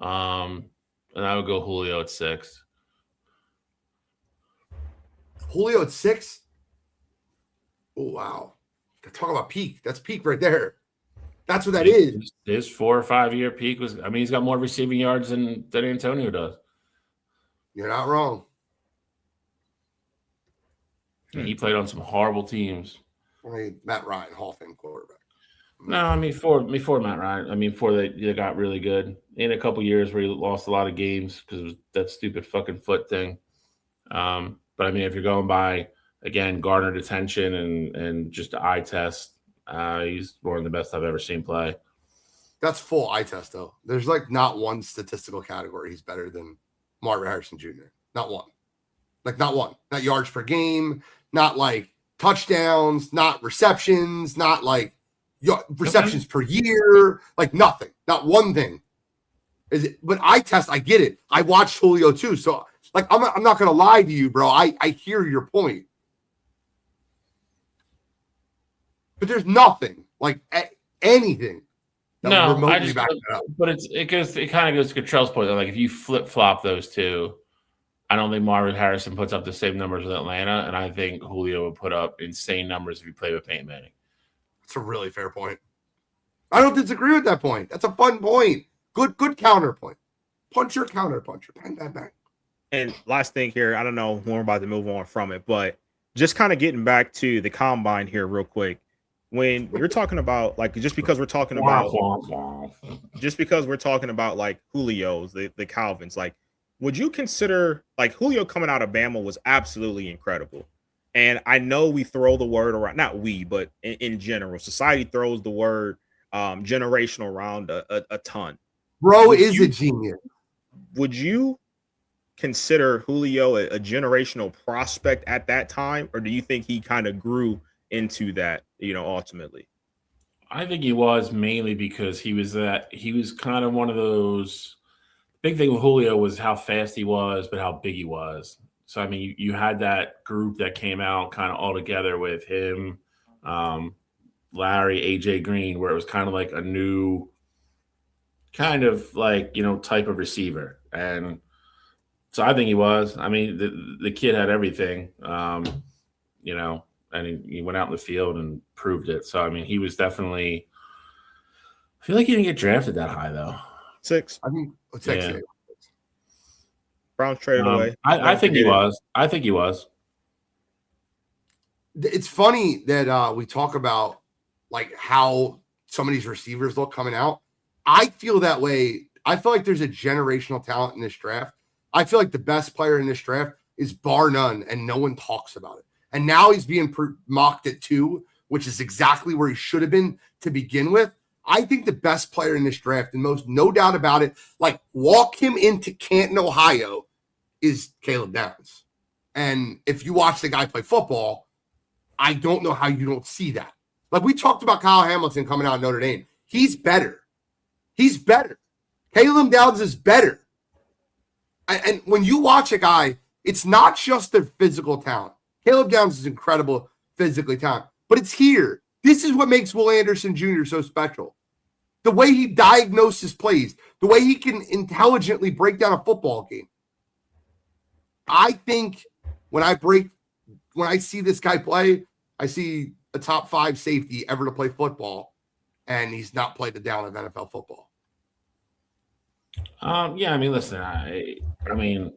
And I would go Julio at 6. Julio at 6? Oh, wow. Talk about peak. That's peak right there. That's what that is. His 4 or 5 year peak was, I mean, he's got more receiving yards than Antonio does. You're not wrong. And he played on some horrible teams. I mean, Matt Ryan, Hall of Fame quarterback. No, I mean, before Matt Ryan. I mean, before they got really good. In a couple years where he lost a lot of games because it was that stupid fucking foot thing. But I mean, if you're going by, again, garnered attention and just the eye test, he's one of the best I've ever seen play. That's full eye test, though. There's like not one statistical category he's better than Marvin Harrison Jr. Not one. Like, not one. Not yards per game, not like touchdowns, not receptions, not like receptions per year, like nothing. Not one thing. But eye test, I get it. I watched Julio too. So, like, I'm not going to lie to you, bro. I hear your point. But there's nothing, like anything. No, I just, but it kind of goes to Cottrell's point. Like, if you flip flop those two, I don't think Marvin Harrison puts up the same numbers with Atlanta, and I think Julio would put up insane numbers if he played with Peyton Manning. That's a really fair point. I don't disagree with that point. That's a fun point. Good counterpoint. Punch your counterpuncher. Bang, bang, bang. And last thing here, I don't know when we're about to move on from it, but just kind of getting back to the combine here real quick. When you're talking about, like, just because we're talking about like Julio's, the Calvins, like, would you consider, like, Julio coming out of Bama was absolutely incredible. And I know we throw the word around, not we, but in general, society throws the word generational around a ton. Bro is a genius. Would you consider Julio a generational prospect at that time? Or do you think he kind of grew into that, ultimately? I think he was, mainly because he was kind of one of those. Big thing with Julio was how fast he was, but how big he was. So, I mean, you had that group that came out kind of all together with him, Larry, AJ Green, where it was kind of like a new kind of like, type of receiver. And so I think he was. I mean, the kid had everything, and he went out in the field and proved it. So, I mean, he was definitely – I feel like he didn't get drafted that high, though. 6. I think it's Yeah. actually Browns traded away. I think he was. I think he was. It's funny that we talk about like how some of these receivers look coming out. I feel that way. I feel like there's a generational talent in this draft. I feel like the best player in this draft is bar none, and no one talks about it. And now he's being mocked at 2, which is exactly where he should have been to begin with. I think the best player in this draft, and most no doubt about it, like walk him into Canton, Ohio, is Caleb Downs. And if you watch the guy play football, I don't know how you don't see that. Like we talked about Kyle Hamilton coming out of Notre Dame. He's better. He's better. Caleb Downs is better. And when you watch a guy, it's not just their physical talent. Caleb Downs is incredible physically talented, but it's here. This is what makes Will Anderson Jr. so special. The way he diagnoses plays, the way he can intelligently break down a football game. I think when I see this guy play, I see a top 5 safety ever to play football, and he's not played a down of NFL football. Yeah, I mean, listen, I mean,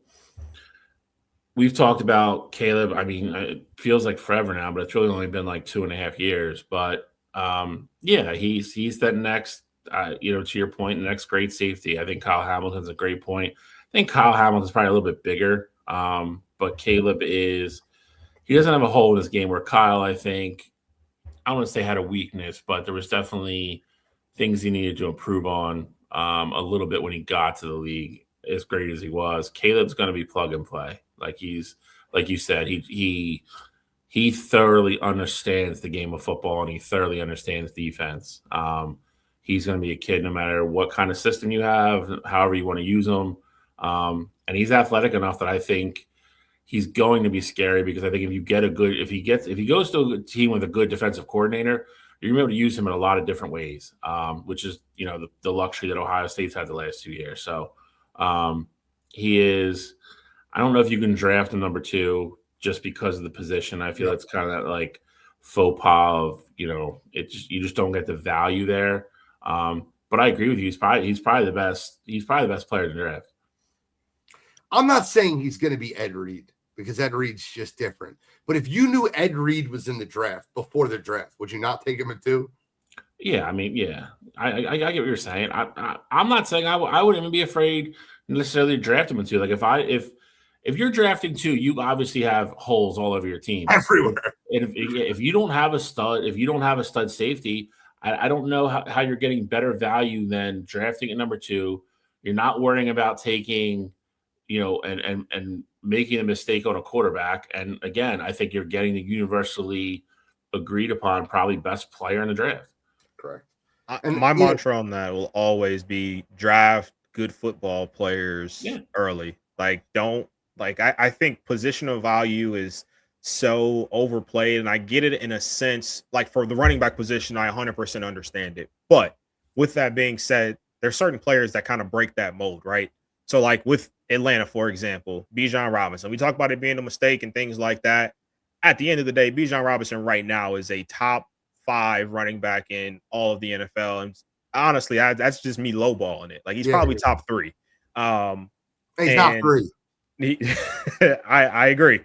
we've talked about Caleb. I mean, it feels like forever now, but it's really only been like 2.5 years. But yeah, he's that next, to your point, the next great safety. I think Kyle Hamilton's a great point. I think Kyle Hamilton's probably a little bit bigger, but Caleb he doesn't have a hole in his game where Kyle, I think, I don't want to say had a weakness, but there was definitely things he needed to improve on a little bit when he got to the league. As great as he was, Caleb's going to be plug and play. Like you said, he thoroughly understands the game of football and he thoroughly understands defense. He's going to be a kid no matter what kind of system you have, however you want to use him. And he's athletic enough that I think he's going to be scary because I think if he goes to a team with a good defensive coordinator, you're going to be able to use him in a lot of different ways, which is, the luxury that Ohio State's had the last 2 years. So he is, I don't know if you can draft him number 2 just because of the position. I feel it's kind of that like faux pas of, you just don't get the value there. But I agree with you. He's probably the best. He's probably the best player in the draft. I'm not saying he's going to be Ed Reed because Ed Reed's just different. But if you knew Ed Reed was in the draft before the draft, would you not take him at 2? Yeah, I mean, yeah, I get what you're saying. I'm not saying I wouldn't even be afraid necessarily to draft him in 2. Like if you're drafting 2, you obviously have holes all over your team Everywhere. And if you don't have a stud safety, I don't know how you're getting better value than drafting at number 2. You're not worrying about taking, and making a mistake on a quarterback. And again, I think you're getting the universally agreed upon probably best player in the draft. Correct. And my mantra on that will always be draft good football players early. Like, I think positional value is so overplayed, and I get it in a sense. Like for the running back position, I 100% understand it. But with that being said, there's certain players that kind of break that mold, right? So like with Atlanta, for example, Bijan Robinson, we talk about it being a mistake and things like that. At the end of the day, Bijan Robinson right now is a top 5 running back in all of the NFL. And honestly, that's just me lowballing it. Like he's probably top 3. He's not 3. I agree.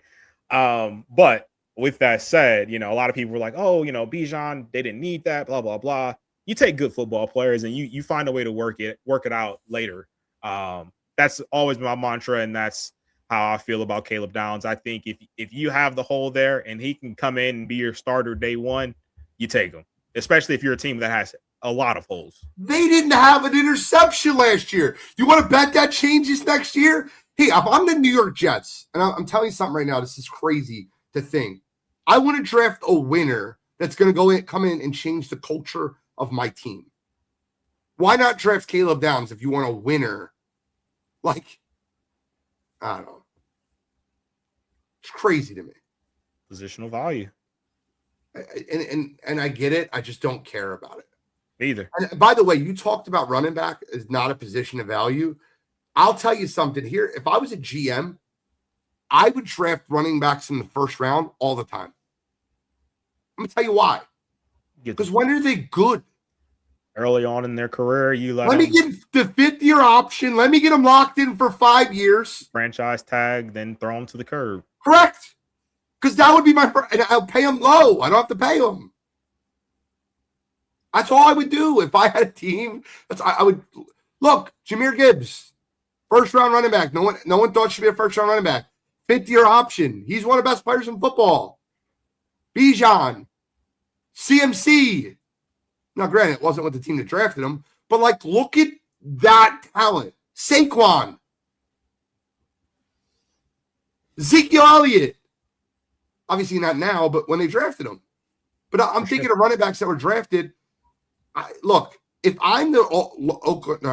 But with that said, a lot of people were like, oh, Bijan, they didn't need that, blah, blah, blah. You take good football players and you find a way to work it out later. That's always my mantra, and that's how I feel about Caleb Downs. I think if you have the hole there and he can come in and be your starter day 1, you take him, especially if you're a team that has a lot of holes. They didn't have an interception last year. You want to bet that changes next year? Hey, if I'm the New York Jets, and I'm telling you something right now, this is crazy to think. I want to draft a winner that's going to come in and change the culture of my team. Why not draft Caleb Downs if you want a winner? Like, I don't know. It's crazy to me. Positional value. And I get it. I just don't care about it. Either. And by the way, you talked about running back is not a position of value. I'll tell you something here. If I was a GM, I would draft running backs in the first round all the time. I'm going to tell you why. Because when are they good? Early on in their career, you let me get the 5th-year option. Let me get them locked in for 5 years. Franchise tag, then throw them to the curb. Correct. Because that would be my first. And I'll pay them low. I don't have to pay them. That's all I would do if I had a team. I would look. Jahmyr Gibbs, first-round running back. No one thought should be a first-round running back. 5th-year option. He's one of the best players in football. Bijan, CMC. Now, granted, it wasn't with the team that drafted him, but like, look at that talent. Saquon, Ezekiel Elliott. Obviously not now, but when they drafted him. But I'm thinking of running backs that were drafted. Look, if I'm the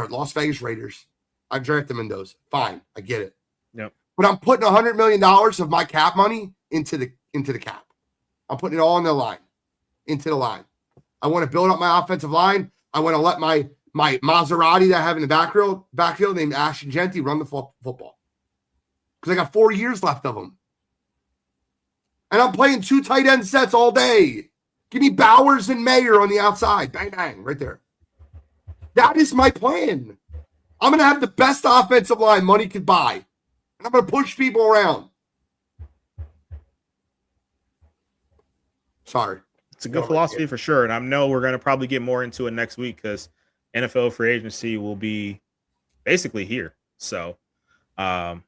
Las Vegas Raiders, I draft them in those. Fine, I get it. Yep. But I'm putting $100 million of my cap money into the cap. I'm putting it all in the line, into the line. I want to build up my offensive line. I want to let my Maserati that I have in the backfield named Ashton Genty run the football. Because I got 4 years left of them. And I'm playing 2 tight end sets all day. Give me Bowers and Mayer on the outside. Bang, bang, right there. That is my plan. I'm going to have the best offensive line money could buy. And I'm going to push people around. Sorry. It's a good philosophy for sure. And I know we're going to probably get more into it next week because NFL free agency will be basically here. So, for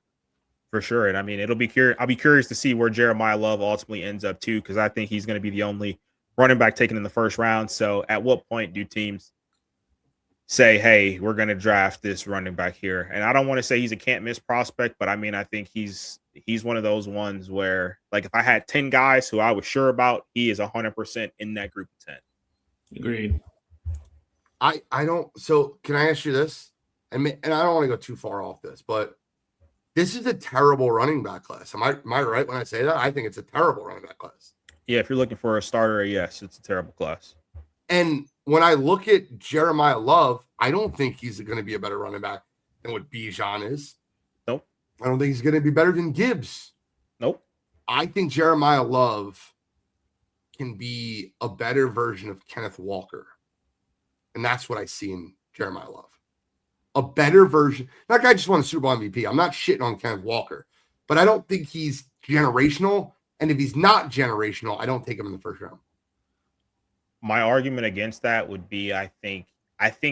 sure. And I mean, I'll be curious to see where Jeremiah Love ultimately ends up too, because I think he's going to be the only running back taken in the first round. So at what point do teams say, hey, we're going to draft this running back here? And I don't want to say he's a can't miss prospect, but I mean, I think he's one of those ones where, like, if I had 10 guys who I was sure about, he is 100% in that group of 10. Agreed. I don't. So can I ask you this? And I don't want to go too far off this, but this is a terrible running back class. Am I right when I say that? I think it's a terrible running back class. Yeah, if you're looking for a starter, yes, it's a terrible class. And when I look at Jeremiah Love, I don't think he's going to be a better running back than what Bijan is. Nope. I don't think he's going to be better than Gibbs. Nope. I think Jeremiah Love can be a better version of Kenneth Walker. And that's what I see in Jeremiah Love. A better version. That guy just won a Super Bowl MVP. I'm not shitting on Kenneth Walker, but I don't think he's generational. And if he's not generational, I don't take him in the first round. My argument against that would be, I think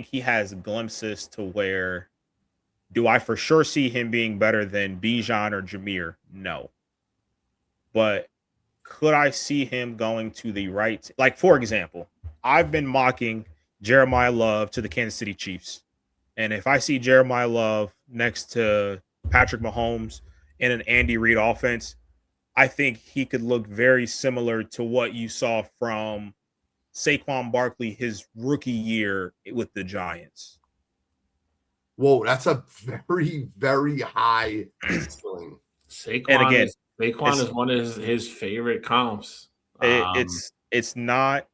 he has glimpses to where, do I for sure see him being better than Bijan or Jahmyr? No. But could I see him going to the right? Like, for example, I've been mocking Jeremiah Love to the Kansas City Chiefs. And if I see Jeremiah Love next to Patrick Mahomes in an Andy Reid offense, I think he could look very similar to what you saw from Saquon Barkley his rookie year with the Giants. Whoa, that's a very, very high ceiling. Saquon is one of his favorite comps. It's not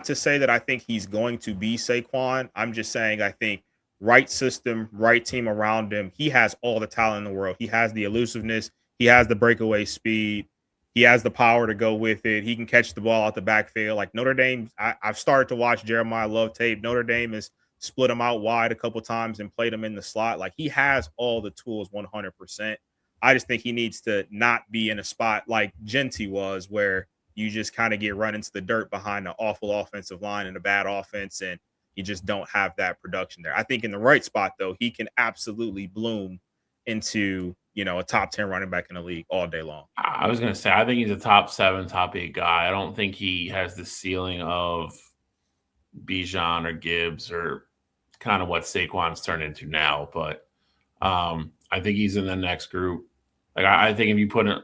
to say that I think he's going to be Saquon. I'm just saying I think right system, right team around him. He has all the talent in the world. He has the elusiveness. He has the breakaway speed. He has the power to go with it. He can catch the ball out the backfield. Like Notre Dame, I've started to watch Jeremiah Love tape. Notre Dame has split him out wide a couple times and played him in the slot. Like, he has all the tools 100%. I just think he needs to not be in a spot like Genty was, where you just kind of get run into the dirt behind an awful offensive line and a bad offense, and you just don't have that production there. I think in the right spot, though, he can absolutely bloom into, a top 10 running back in the league all day long. I was going to say, I think he's a top 7, top 8 guy. I don't think he has the ceiling of Bijan or Gibbs or kind of what Saquon's turned into now. But I think he's in the next group. Like, I think if you put it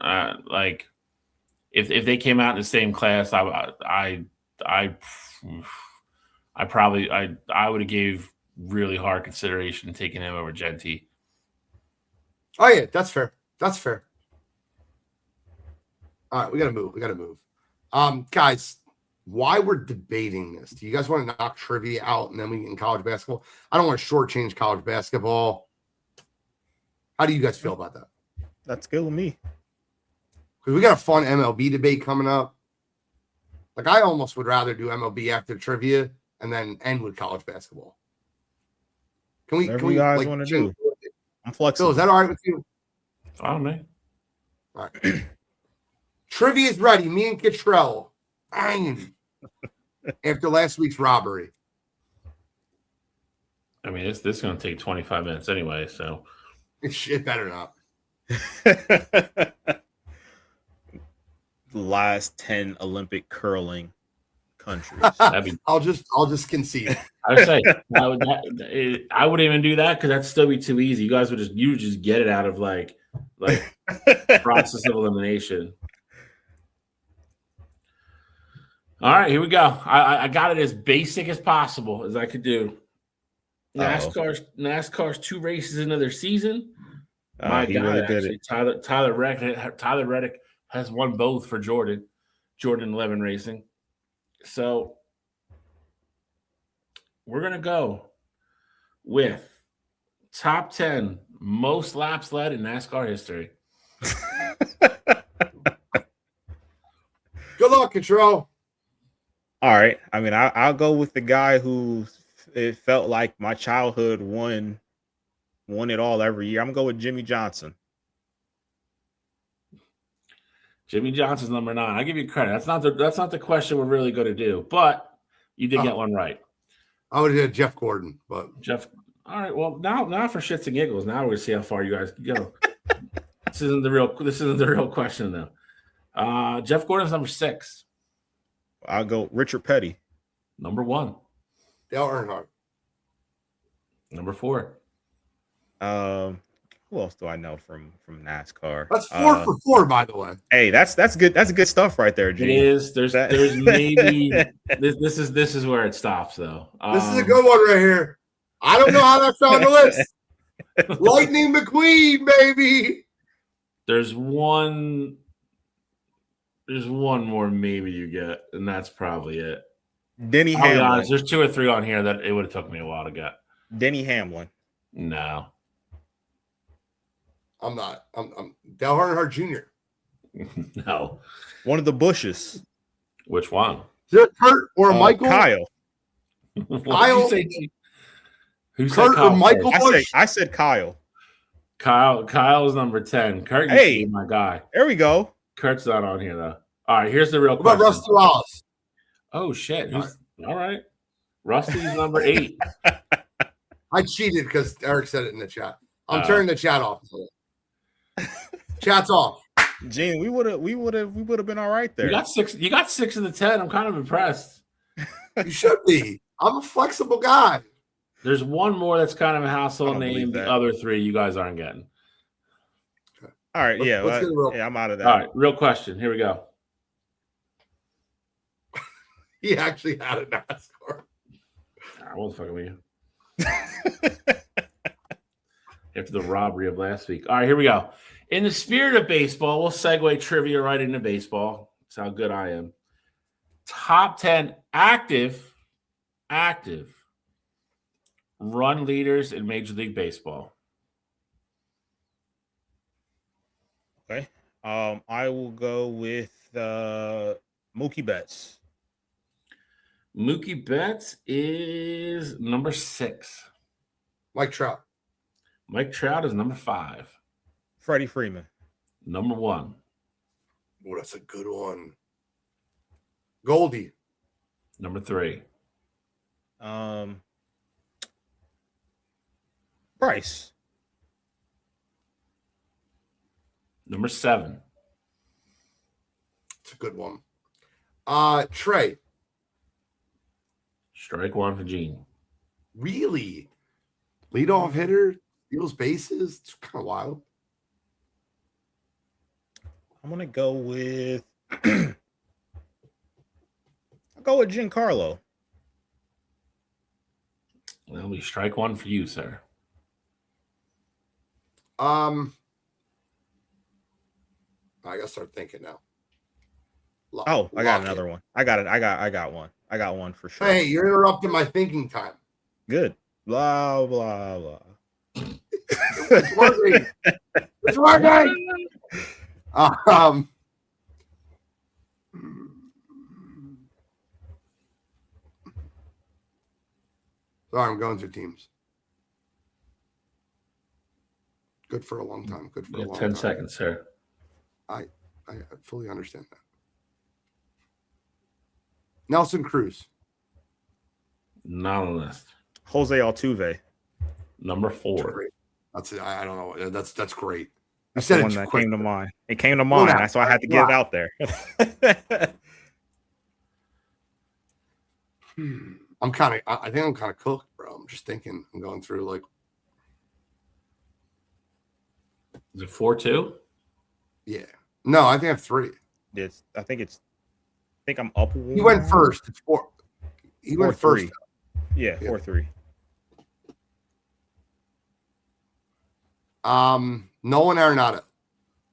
if they came out in the same class, I would have gave really hard consideration taking him over Genty. Oh, yeah, that's fair. That's fair. All right, we got to move. Guys, why we're debating this. Do you guys want to knock trivia out and then we get in college basketball? I don't want to shortchange college basketball. How do you guys feel about that? That's good with me. Because we got a fun MLB debate coming up. Like, I almost would rather do MLB after trivia and then end with college basketball. Can Whatever we you guys like, want to do. I'm flexible. Phil, is that all right with you? Fine, man. All right. Trivia is ready. Me and Kittrell. After last week's robbery. I mean, this is going to take 25 minutes anyway, so. It better not. The last 10 Olympic curling countries. I'll just concede. I would say I wouldn't even do that because that'd still be too easy. You guys would just get it out of like process of elimination. All right, here we go. I got it as basic as possible as I could do. NASCAR's 2 races into their season. My he God, really actually, did it. Tyler Reddick has won both for Jordan 11 Racing. So we're gonna go with top 10 most laps led in NASCAR history. Good luck, Control. All right. I mean, I'll go with the guy who it felt like my childhood won it all every year. I'm gonna go with Jimmy Johnson. Jimmy Johnson's number 9. I give you credit. That's not the question we're really going to do, but you did get one right. I would have Jeff Gordon, but Jeff. All right. Well, now for shits and giggles. Now we're gonna see how far you guys can go. This isn't the real question though. Jeff Gordon's number 6. I'll go Richard Petty. Number 1. Dale Earnhardt. Number 4. Who else do I know from NASCAR? That's 4 for 4, by the way. Hey, that's good. That's good stuff right there, Gene. It is. There's maybe this is where it stops though. This is a good one right here. I don't know how that's on the list. Lightning McQueen, baby. There's one more maybe you get, and that's probably it. Denny I'll be Hamlin. honest, there's 2 or 3 on here that it would have took me a while to get. Denny Hamlin. No. I'm not. I'm Dale Earnhardt Jr. No. One of the Bushes. Which one? Is it Kurt or Michael? Kyle. Kyle. Who said Kurt Kyle or Michael Busch? I said Kyle. Kyle's number 10. Kurt used to be my guy. There we go. Kurt's not on here though. All right, here's the real What question. about Rusty Wallace? Oh shit. All right. Rusty's number 8. I cheated because Eric said it in the chat. I'm turning the chat off. Chat's off. Gene, we would have been all right there. You got 6 of the 10. I'm kind of impressed. You should be. I'm a flexible guy. There's one more that's kind of a household name. The other 3 you guys aren't getting. Okay. All right, I'm out of that. All right, real question. Here we go. He actually had a NASCAR. I wasn't fucking with you. After the robbery of last week. All right, here we go. In the spirit of baseball, we'll segue trivia right into baseball. That's how good I am. Top 10 active run leaders in Major League Baseball. Okay. I will go with Mookie Betts. Mookie Betts is number 6. Mike Trout. Mike Trout is number 5. Freddie Freeman. Number 1. Oh, that's a good one. Goldie. Number 3. Bryce. Number 7. It's a good one. Trey. Strike 1 for Gene. Really? Leadoff hitter, steals bases. It's kind of wild. I'm gonna go with I'll go with Giancarlo. That'll be strike 1 for you, sir. I gotta start thinking now. Oh, I got Lock another it. one. I got it. I got one. I got one for sure. Hey, you're interrupting my thinking time. Good. Blah blah blah. It's working. It's working. Sorry, I'm going through teams. Good for a long time. Good for a You have long 10 time. seconds, sir. I fully understand that. Nelson Cruz. Not on the list. Jose Altuve. Number That's 4. great. That's it. I don't know. That's great. You That's said the one it that quick. came to mind. It came to mind. That's why I had to get it out there. I'm kind of. I think I'm kind of cooked, bro. I'm just thinking. I'm going through like. Is it 4-2? Yeah. No, I think I have 3. I think I'm up. He went first. It's 4. He went 4-3. first. Yeah, 4-3. Nolan Arenado.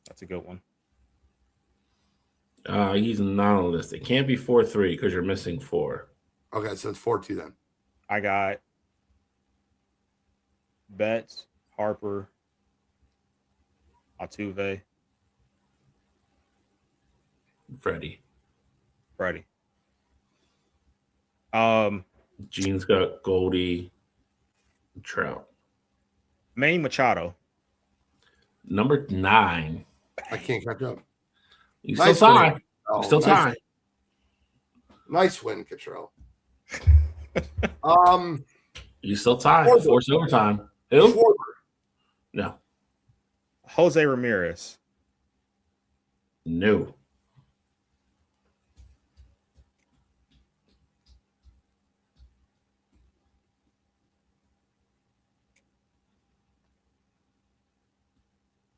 That's a good one. He's not on the list. It can't be 4-3 because you're missing 4. Okay, so it's 4-2 then. I got Betts, Harper, Altuve, Freddie. Gene's got Goldie, Trout. Manny Machado. Number 9. I can't catch up. You Nice still tie. win. Oh, You still nice tie. win. Nice win, Cottrell. You still tie. Schwarber. Force overtime. Who? Schwarber. No. Jose Ramirez. No.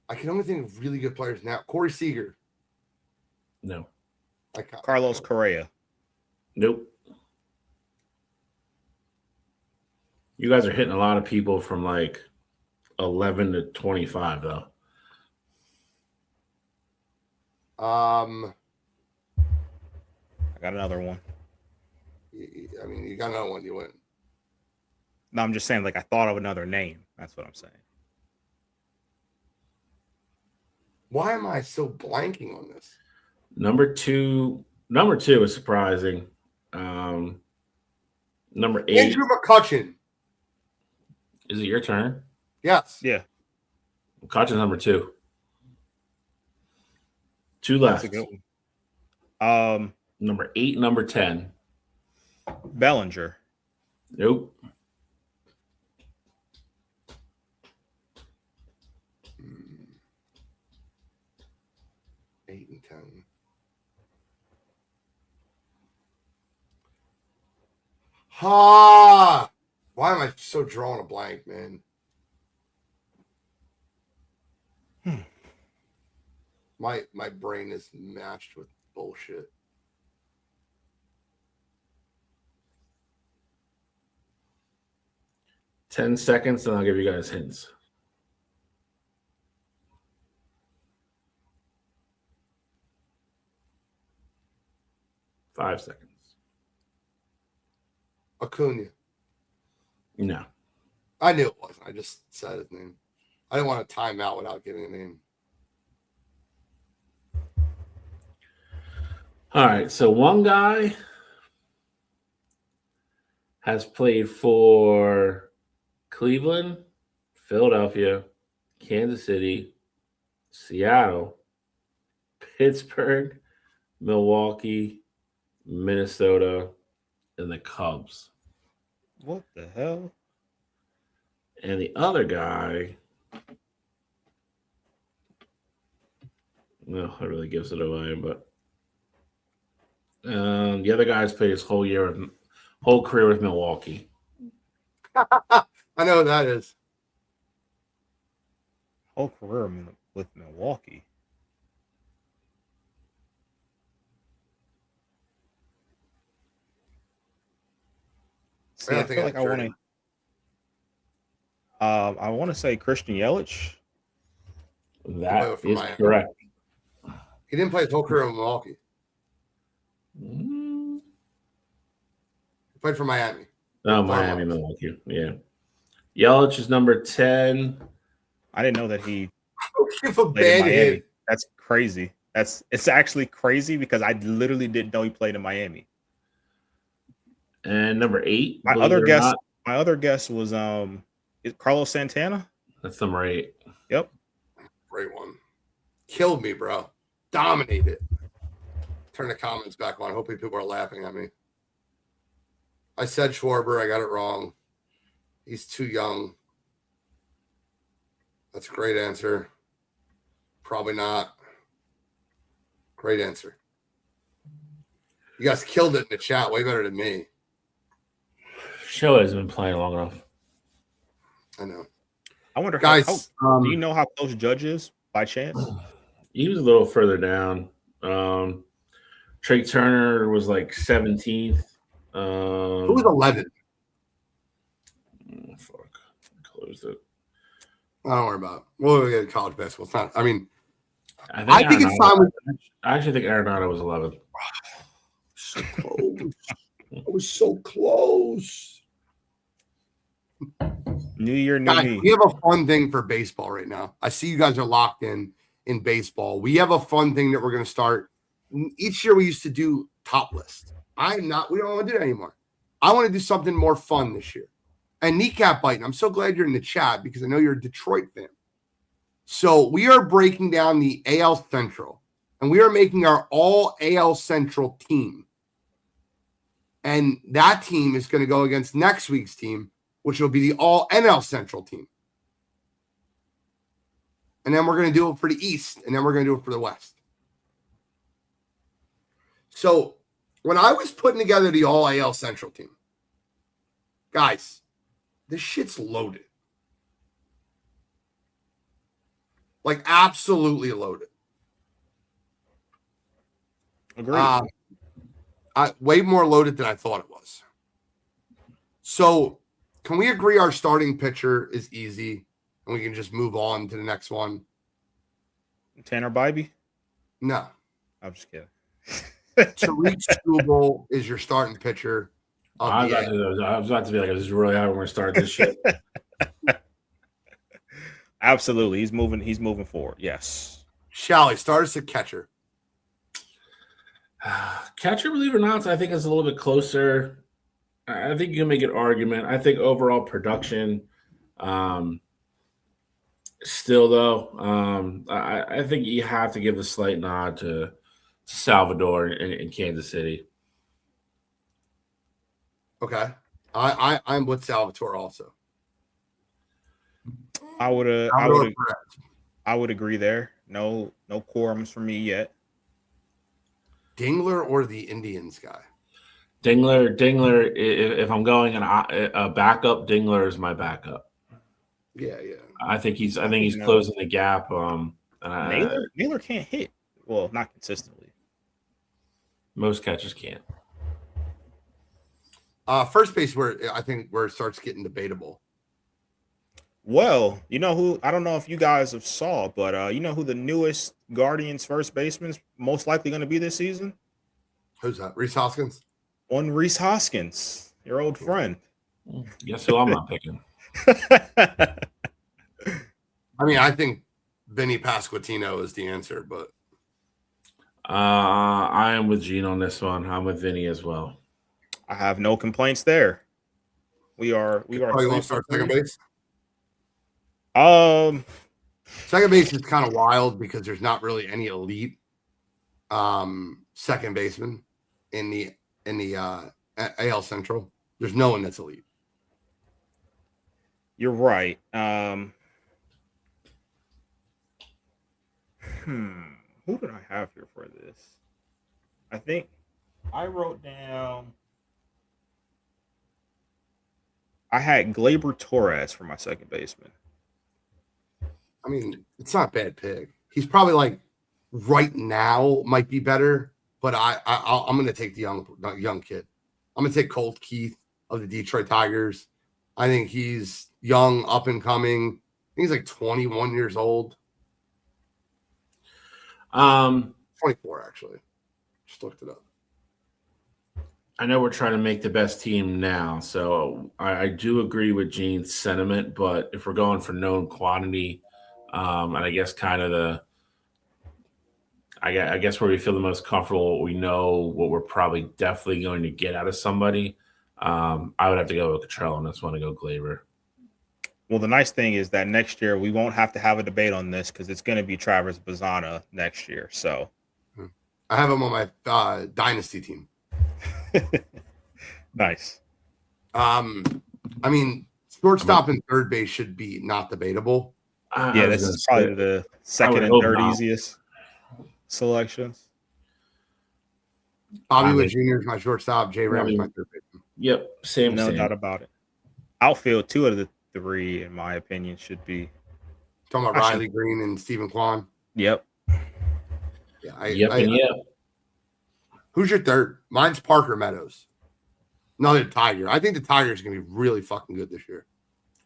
I can only think of really good players now. Corey Seager. No. Carlos Correa. Nope. You guys are hitting a lot of people from like 11 to 25, though. I got another one. I mean, you got another one, you win. No, I'm just saying, like, I thought of another name. That's what I'm saying. Why am I so blanking on this? Number two is surprising. Number 8. Andrew McCutchen. Is it your turn? Yes. Yeah. McCutchen's number 2. 2 left. That's a good one. Number 8, number 10. Bellinger. Nope. Eight and 10. Ha! Why am I so drawing a blank, man? My brain is matched with bullshit. Ten seconds, and I'll give you guys hints. Five seconds. Acuna. No. I knew it wasn't. I just said his name. I didn't want to time out without giving a name. All right. So one guy has played for Cleveland, Philadelphia, Kansas City, Seattle, Pittsburgh, Milwaukee, Minnesota, and the Cubs. What the hell? And the other guy, well, that really gives it away, but the other guy's played his whole career with Milwaukee. I know who that is. Whole career with Milwaukee. See, I feel like I want to say Christian Yelich. That is correct. He didn't play his whole career in Milwaukee. Played for Miami. Oh, Miami, Milwaukee. Yeah. Yelich is number 10. I didn't know that he Give a played in bad Miami. hit. That's crazy. It's actually crazy because I literally didn't know he played in Miami. And number 8. My other guess was is Carlos Santana. That's number 8. Yep. Great one. Killed me, bro. Dominated. Turn the comments back on. Hopefully people are laughing at me. I said Schwarber. I got it wrong. He's too young. That's a great answer. Probably not. Great answer. You guys killed it in the chat. Way better than me. Show hasn't been playing long enough. I know. I wonder, guys. Do you know how close Judge is by chance? He was a little further down. Trey Turner was like 17th. Who was 11? Fuck. Closed it. I don't worry about it. We'll get college basketball. It's not. I mean, I think it's fine. I actually think Arenado was 11. So close. I was so close. New year, new Guys, me. we have a fun thing for baseball right now. I see you guys are locked in baseball. We have a fun thing that we're going to start. Each year we used to do top list. We don't want to do that anymore. I want to do something more fun this year. And kneecap biting, I'm so glad you're in the chat because I know you're a Detroit fan. So we are breaking down the AL Central, and we are making our all AL Central team. And that team is going to go against next week's team, which will be the all NL Central team. And then we're going to do it for the East, and then we're going to do it for the West. So when I was putting together the all AL Central team, guys, this shit's loaded. Like, absolutely loaded. Agreed. Way more loaded than I thought it was. So, can we agree our starting pitcher is easy and we can just move on to the next one? Tanner Bybee? No. I'm just kidding. Tariq Skubal is your starting pitcher. I was about to be like, this is really how we're going to start this shit. Absolutely. He's moving forward. Yes. Shally, start us at catcher. Catcher, believe it or not, I think is a little bit closer. I think you can make an argument. I think overall production, still though, I think you have to give a slight nod to Salvador in Kansas City. Okay. I'm with Salvatore also. I would agree there. No quorums for me yet. Dingler or the Indians guy? Dingler. If I'm going a backup, Dingler is my backup. Yeah. I think he's closing the gap. Naylor can't hit. Well, not consistently. Most catchers can't. First base, where it starts getting debatable. Well, you know who? I don't know if you guys have saw, but you know who the newest Guardians first baseman's most likely going to be this season? Who's that? Rhys Hoskins? One Rhys Hoskins, your old friend. Guess who I'm not picking? I mean, I think Vinny Pasquantino is the answer, but I am with Gene on this one. I'm with Vinny as well. I have no complaints there. We are. You want to start second base? Second base is kind of wild because there's not really any elite second baseman in the AL Central. There's no one that's elite. You're right. Who did I have here for this? I think I wrote down. I had Gleyber Torres for my second baseman. I mean, it's not a bad pick. He's probably like right now might be better, but I'm going to take the young kid. I'm going to take Colt Keith of the Detroit Tigers. I think he's young, up and coming. I think he's like 21 years old. 24 actually. Just looked it up. I know we're trying to make the best team now, so I do agree with Gene's sentiment. But if we're going for known quantity, and I guess kind of I guess where we feel the most comfortable, we know what we're probably definitely going to get out of somebody. I would have to go with Cottrell on this one to go Glaber. Well, the nice thing is that next year we won't have to have a debate on this because it's going to be Travis Bazzana next year. So I have him on my dynasty team. Nice. I mean, shortstop and third base should be not debatable. Yeah, this is probably the second and third easiest selections. Bobby Witt Jr. is my shortstop. Jay Ram is my third baseman. Yep, same. No doubt about it. Outfield, 2 out of the 3, in my opinion, should be. Talking about Riley Green and Stephen Kwan. Yep. Yeah, Who's your third? Mine's Parker Meadows. Another Tiger. I think the Tigers are going to be really fucking good this year.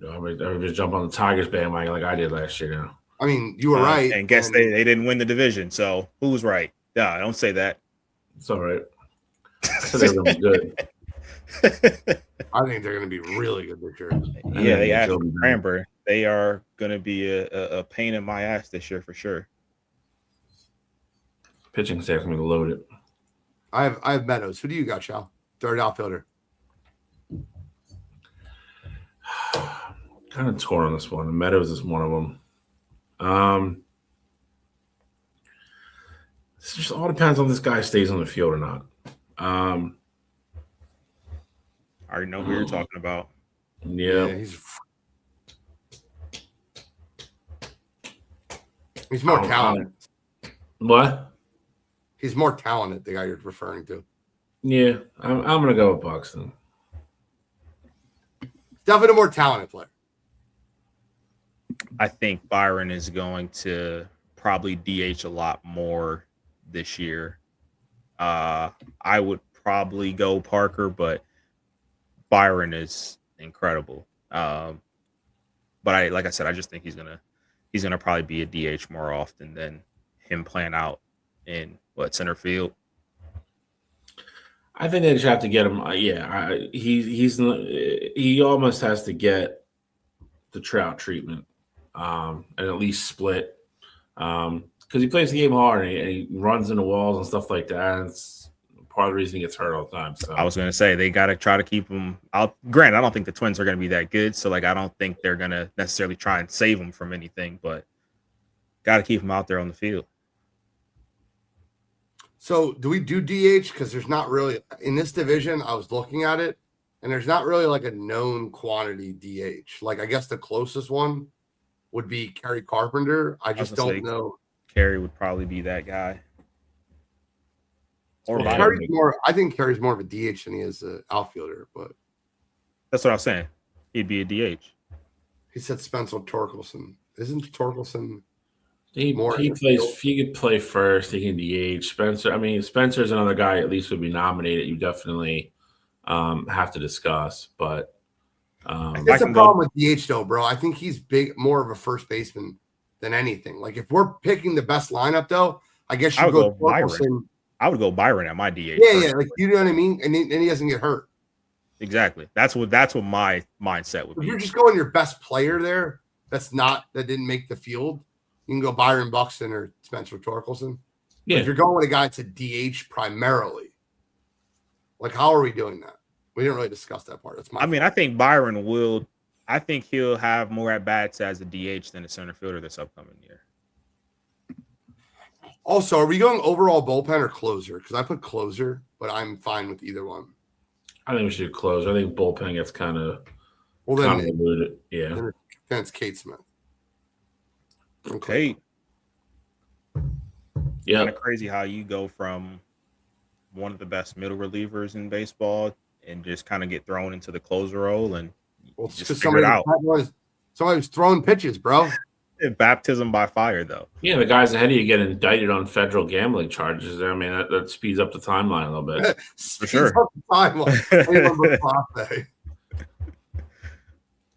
I'm just jump on the Tigers bandwagon like I did last year now. I mean, you were right. And guess they didn't win the division, so who was right? Yeah, don't say that. It's all right. So they're going to be good. I think they're going to be really good this year. Yeah, they asked Cranberry. They are going to be a pain in my ass this year for sure. Pitching staff's going to be loaded. I have Meadows. Who do you got, Shal? Third outfielder. Kind of torn on this one. Meadows is one of them. It just all depends on this guy stays on the field or not. I already know who you're talking about. Yeah, he's more talented. What? He's more talented, the guy you're referring to. Yeah, I'm going to go with Buxton. Definitely a more talented player. I think Byron is going to probably DH a lot more this year. I would probably go Parker, but Byron is incredible. But like I said, I just think he's gonna probably be a DH more often than him playing out in center field. I think they just have to get him. He almost has to get the Trout treatment, and at least split, because he plays the game hard and he runs into walls and stuff like that. And it's part of the reason he gets hurt all the time. So I was going to say they got to try to keep him out. Granted, I don't think the Twins are going to be that good, so I don't think they're going to necessarily try and save him from anything, but got to keep him out there on the field. So do we do DH? Because there's not really in this division. I was looking at it, and there's not really like a known quantity DH. Like I guess the closest one would be Kerry Carpenter. I just don't know. Kerry would probably be that guy. Or Kerry's more. I think Kerry's more of a DH than he is an outfielder. But that's what I was saying. He'd be a DH. He said Spencer Torkelson. Isn't Torkelson? He plays. If he could play first, he can DH. Spencer. I mean, Spencer's another guy at least would be nominated. You definitely have to discuss. But that's the problem with DH though, bro. I think he's more of a first baseman than anything. Like if we're picking the best lineup, though, I guess you go Byron. I would go Byron at my DH. Yeah, like you know what I mean, and he doesn't get hurt. Exactly. That's what my mindset would be. If you're just going your best player there, that didn't make the field. You can go Byron Buxton or Spencer Torkelson. Yeah. But if you're going with a guy to DH primarily, like how are we doing that? We didn't really discuss that part. That's my. I mean, I think Byron will. I think he'll have more at bats as a DH than a center fielder this upcoming year. Also, are we going overall bullpen or closer? Because I put closer, but I'm fine with either one. I think we should close. I think bullpen gets kind of convoluted. Yeah. Then it's Kate Smith. Okay. Yeah. Kind of crazy how you go from one of the best middle relievers in baseball and just kind of get thrown into the closer role and just figure it out. Somebody was throwing pitches, bro. Baptism by fire, though. Yeah, the guys ahead of you get indicted on federal gambling charges. I mean, that speeds up the timeline a little bit. For sure.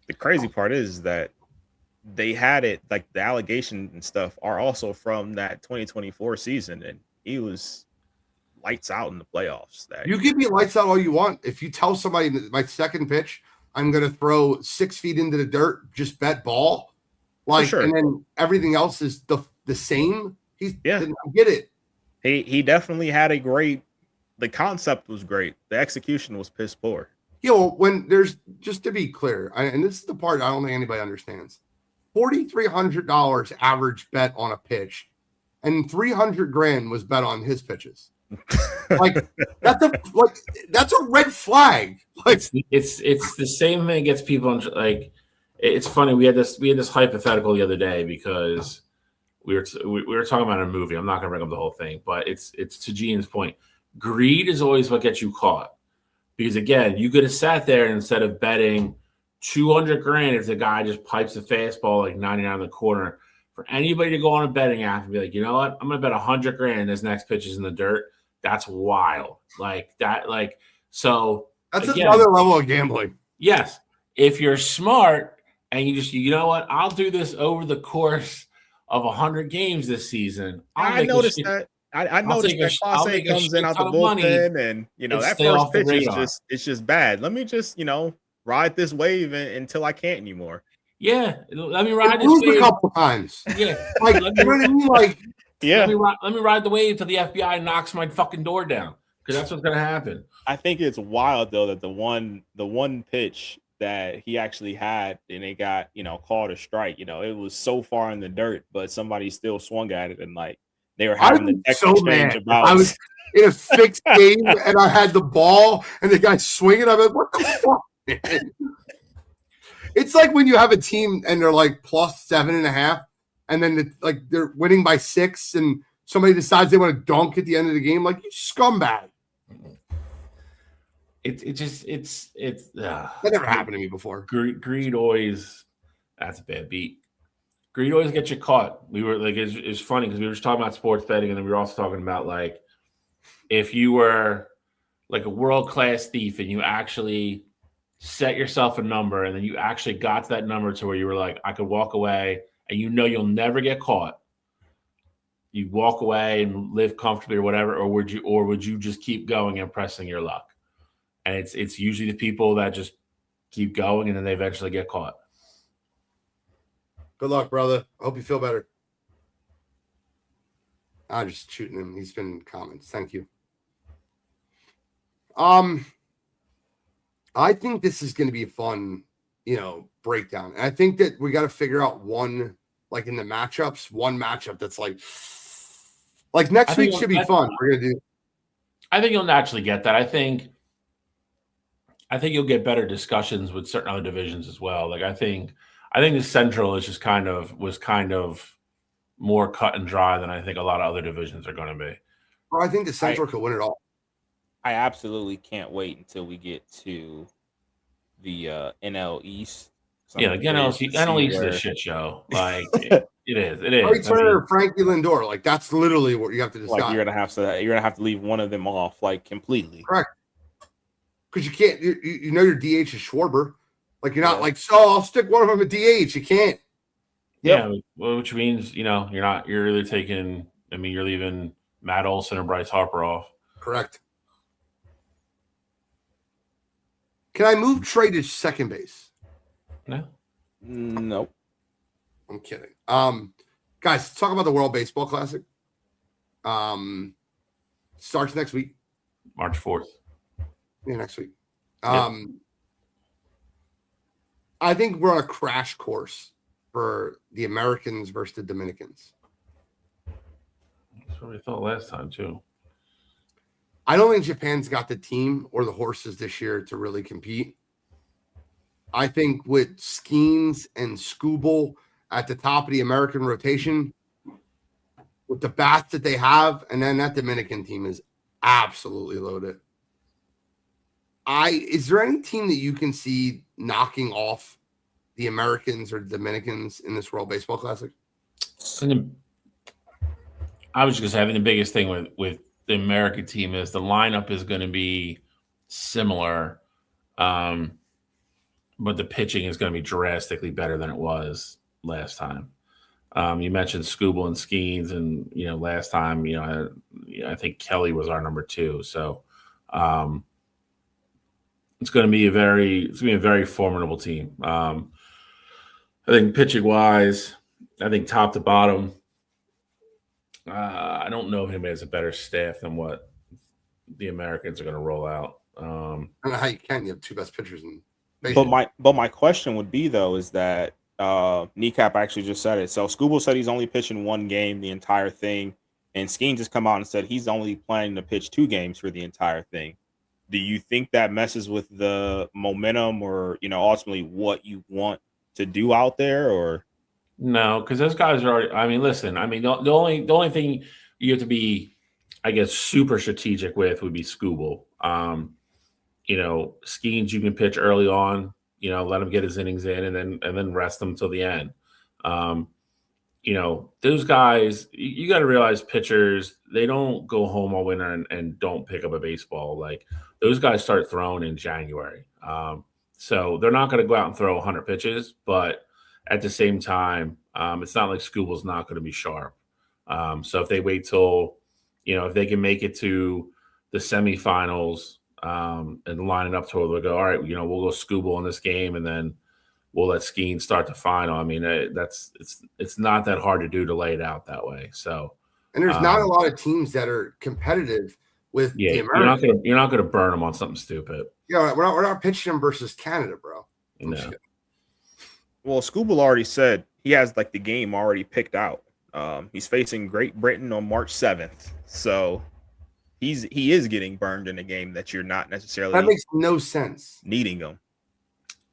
The crazy part is that they had it, like the allegations and stuff are also from that 2024 season, and he was lights out in the playoffs. You can be lights out all you want. If you tell somebody my second pitch, I'm going to throw 6 feet into the dirt, just bet ball, like, sure. And then everything else is the same. Yeah, I get it. He definitely had a great. The concept was great. The execution was piss poor. Yeah, well, when there's, just to be clear, and this is the part I don't think anybody understands, $4,300 average bet on a pitch, and $300,000 was bet on his pitches. Like that's a red flag. Like it's the same thing that gets people like. It's funny. We had this hypothetical the other day because we were talking about a movie. I'm not going to bring up the whole thing, but it's to Gene's point. Greed is always what gets you caught. Because again, you could have sat there and instead of betting $200,000 if the guy just pipes a fastball like 99 in the corner, for anybody to go on a betting app and be like, you know what, I'm gonna bet $100,000 this next pitch is in the dirt. That's wild. Like that, like so. That's again, another level of gambling. Yes, if you're smart and you know what, I'll do this over the course of 100 games this season. I noticed that. I noticed that Class A comes in out the bullpen, and that first pitch is just bad. Let me just ride this wave until I can't anymore. Yeah, let me ride this wave a couple times. Yeah, like you know what I mean? Like yeah, let me ride the wave till the FBI knocks my fucking door down because that's what's gonna happen. I think it's wild though that the one pitch that he actually had and it got called a strike. It was so far in the dirt, but somebody still swung at it and like. They were having the text exchange about. I was in a fixed game and I had the ball and the guy swinging. I'm like, what the fuck, man? It's like when you have a team and they're like plus 7.5, and then they're winning by 6, and somebody decides they want to dunk at the end of the game. Like, you scumbag. It's that never happened to me before. Greed always. That's a bad beat. Greed always gets you caught. We were like, it's funny because we were just talking about sports betting, and then we were also talking about like if you were like a world-class thief and you actually set yourself a number and then you actually got to that number to where you were like, I could walk away and you'll never get caught. You walk away and live comfortably or whatever, or would you just keep going and pressing your luck? And it's usually the people that just keep going and then they eventually get caught. Good luck, brother. I hope you feel better. I'm just shooting him. He's been in comments. Thank you. I think this is going to be a fun, breakdown. And I think that we got to figure out one, like in the matchups, one matchup that's like next week should be fun. We're going to do. I think you'll naturally get that. I think you'll get better discussions with certain other divisions as well. Like I think the Central is just kind of more cut and dry than I think a lot of other divisions are going to be. Well, I think the Central could win it all. I absolutely can't wait until we get to the NL East. Yeah, like NL East is a shit show. Like it is. Trey Turner or Frankie Lindor, like that's literally what you have to decide. Like you're gonna have to leave one of them off, like completely. Correct. Because you can't. Your DH is Schwarber. Like you're not like, so I'll stick one of them at DH. You can't. Yeah, which means you're really taking. I mean, you're leaving Matt Olson or Bryce Harper off. Correct. Can I move Trey to second base? No. Nope. I'm kidding. Guys, let's talk about the World Baseball Classic. Starts next week. March 4th. Yeah, next week. I think we're on a crash course for the Americans versus the Dominicans. That's what we thought last time, too. I don't think Japan's got the team or the horses this year to really compete. I think with Skeens and Skubal at the top of the American rotation, with the bats that they have, and then that Dominican team is absolutely loaded. Is there any team that you can see knocking off the Americans or Dominicans in this World Baseball Classic? I was just having the biggest thing with the American team is the lineup is going to be similar, but the pitching is going to be drastically better than it was last time. You mentioned Scooble and Skeens, and last time, I think Kelly was our number 2. So it's going to be a very formidable team. I think pitching wise, I think top to bottom, I don't know if anybody has a better staff than what the Americans are going to roll out. I don't know how you can. You have 2 best pitchers in baseball. But my question would be though is that Kneecap actually just said it. So Scooble said he's only pitching 1 game the entire thing, and Skeen just come out and said he's only planning to pitch 2 games for the entire thing. Do you think that messes with the momentum, or ultimately what you want to do out there, or? No, because those guys are already. I mean, listen. I mean, the only thing you have to be, I guess, super strategic with would be Scooble. Skeens you can pitch early on. Let him get his innings in, and then rest him till the end. Those guys, you got to realize pitchers, they don't go home all winter and don't pick up a baseball. Like those guys start throwing in January. So they're not going to go out and throw 100 pitches, but at the same time, it's not like Scooble's not going to be sharp. So if they wait till, if they can make it to the semifinals and line it up to where they'll go, all right, we'll go Scooble in this game, and then we'll let Skeen start the final. I mean, it's not that hard to do to lay it out that way. So, and there's not a lot of teams that are competitive with the Americans. You're not gonna burn them on something stupid. Yeah, we're not pitching them versus Canada, bro. No. Well, Scooble already said he has like the game already picked out. He's facing Great Britain on March 7th, so he is getting burned in a game that you're not necessarily. That makes no sense. Needing him.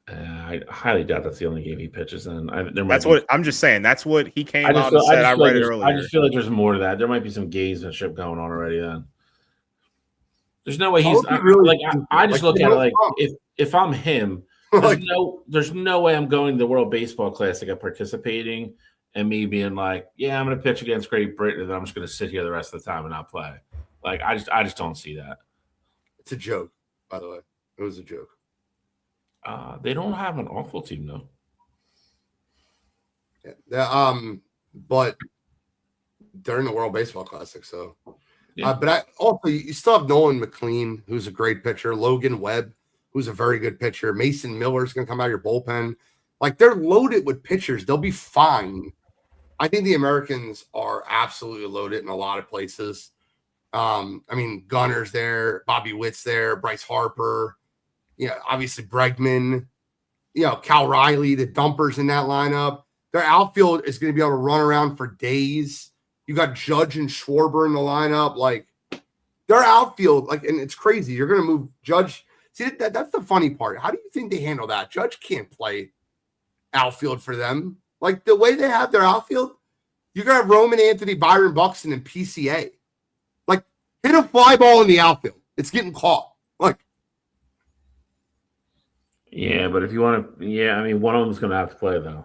I highly doubt that's the only game he pitches in. What I'm just saying. That's what he came out and said. I read it earlier. I just feel like there's more to that. There might be some gamesmanship going on already. Then there's no way he's really. I just look at it like if I'm him, there's no way I'm going to the World Baseball Classic and participating, and me being like, yeah, I'm going to pitch against Great Britain, and then I'm just going to sit here the rest of the time and not play. Like I just don't see that. It's a joke, by the way. It was a joke. They don't have an awful team though. Yeah, but they're in the World Baseball Classic, so. Yeah. But you still have Nolan McLean, who's a great pitcher. Logan Webb, who's a very good pitcher. Mason Miller's going to come out of your bullpen. Like they're loaded with pitchers. They'll be fine. I think the Americans are absolutely loaded in a lot of places. Gunner's there, Bobby Witt's there, Bryce Harper. Obviously Bregman, Cal Riley, the dumpers in that lineup. Their outfield is going to be able to run around for days. You got Judge and Schwarber in the lineup. Like their outfield, and it's crazy. You're going to move Judge. See, that's the funny part. How do you think they handle that? Judge can't play outfield for them. Like the way they have their outfield, you're going to have Roman Anthony, Byron Buxton, and PCA. Like hit a fly ball in the outfield. It's getting caught. Yeah, but if you want to, one of them's going to have to play though.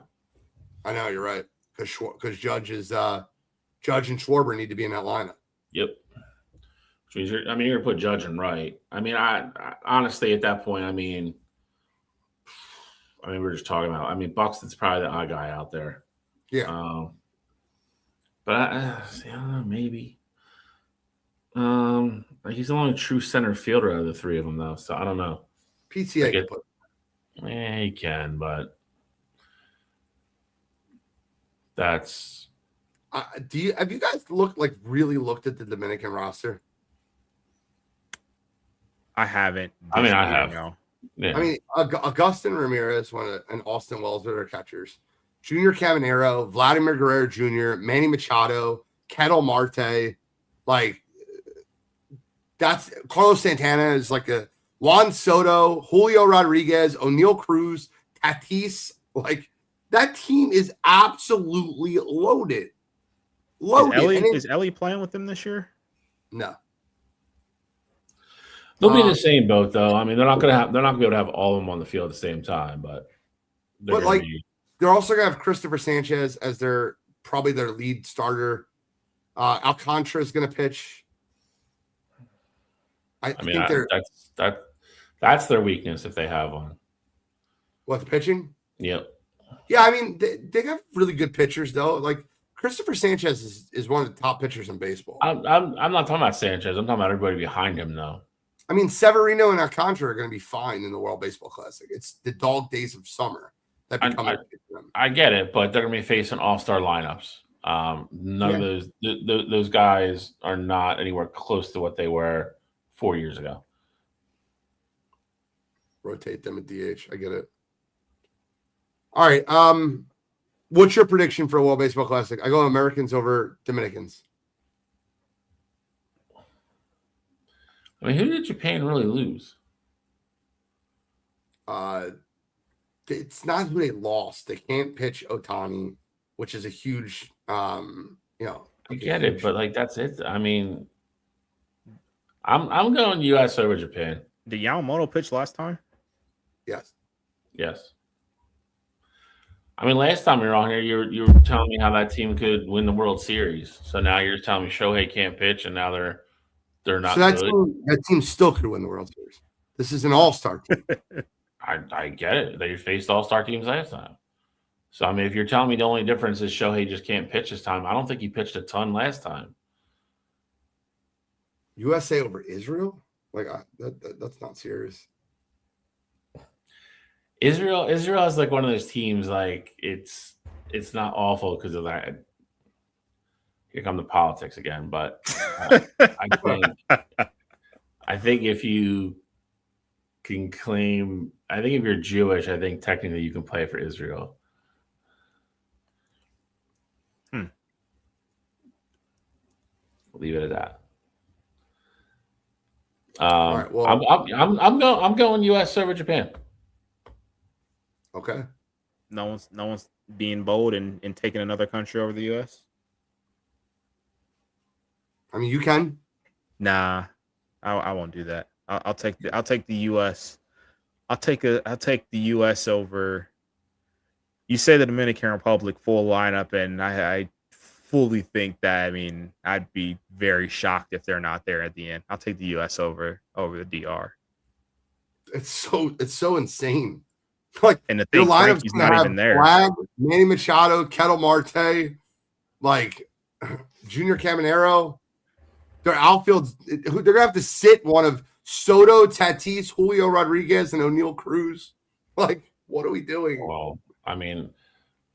I know you're right because Judge and Schwarber need to be in that lineup. Yep. Which means you're going to put Judge in right. I honestly at that point, we're just talking about. Buxton's probably the odd guy out there. Yeah. But I don't know, maybe. He's the only true center fielder out of the 3 of them though, so I don't know. PTA can put. Yeah, he can, but that's. Have you guys really looked at the Dominican roster? I haven't. I have. Yeah. Augustin Ramirez, and Austin Wells are their catchers. Junior Caminero, Vladimir Guerrero Jr., Manny Machado, Kettle Marte. That's Carlos Santana is like a. Juan Soto, Julio Rodriguez, O'Neal Cruz, Tatis. That team is absolutely loaded. Is Ellie playing with them this year? No. They'll be in the same boat though. They're not gonna be able to have all of them on the field at the same time, but they're also gonna have Christopher Sanchez as probably their lead starter. Alcantara is gonna pitch. I think that's their weakness if they have one. What, the pitching? Yep. Yeah, I mean, they have really good pitchers, though. Like, Christopher Sanchez is one of the top pitchers in baseball. I'm not talking about Sanchez. I'm talking about everybody behind him, though. I mean, Severino and Alcantara are going to be fine in the World Baseball Classic. It's the dog days of summer that become them. I get it, but they're going to be facing all-star lineups. None of those guys are not anywhere close to what they were 4 years ago. Rotate them at DH. I get it. All right. What's your prediction for a World Baseball Classic? I go Americans over Dominicans. I mean, who did Japan really lose? It's not who they lost. They can't pitch Otani, which is a huge, I get it, but like that's it. I mean, I'm going U.S. over Japan. Did Yamamoto pitch last time? Yes. Yes. I mean, last time you were on here, you were telling me how that team could win the World Series. So now you're telling me Shohei can't pitch, and now they're not. So that team still could win the World Series. This is an all-star team. I get it. They faced all-star teams last time. So, I mean, if you're telling me the only difference is Shohei just can't pitch this time, I don't think he pitched a ton last time. USA over Israel? Like, that's not serious. Israel is like one of those teams, like, it's not awful because of that. Here come the politics again. But I think if you can claim – I think if you're Jewish, I think technically you can play for Israel. Leave it at that. All right, well, I'm going U.S. over Japan. Okay. No one's being bold and taking another country over the U.S. I mean, you can. Nah, I won't do that. I'll take the U.S. I'll take the U.S. over. You say the Dominican Republic full lineup, and I fully think that. I mean, I'd be very shocked if they're not there at the end. I'll take the U.S. over the DR. It's so insane. Like, and the thing, Frankie's not even there. Flag, Manny Machado, Ketel Marte, like Junior Caminero. Their outfields, they're gonna have to sit one of Soto, Tatis, Julio Rodriguez, and O'Neal Cruz. Like, what are we doing? Well, I mean,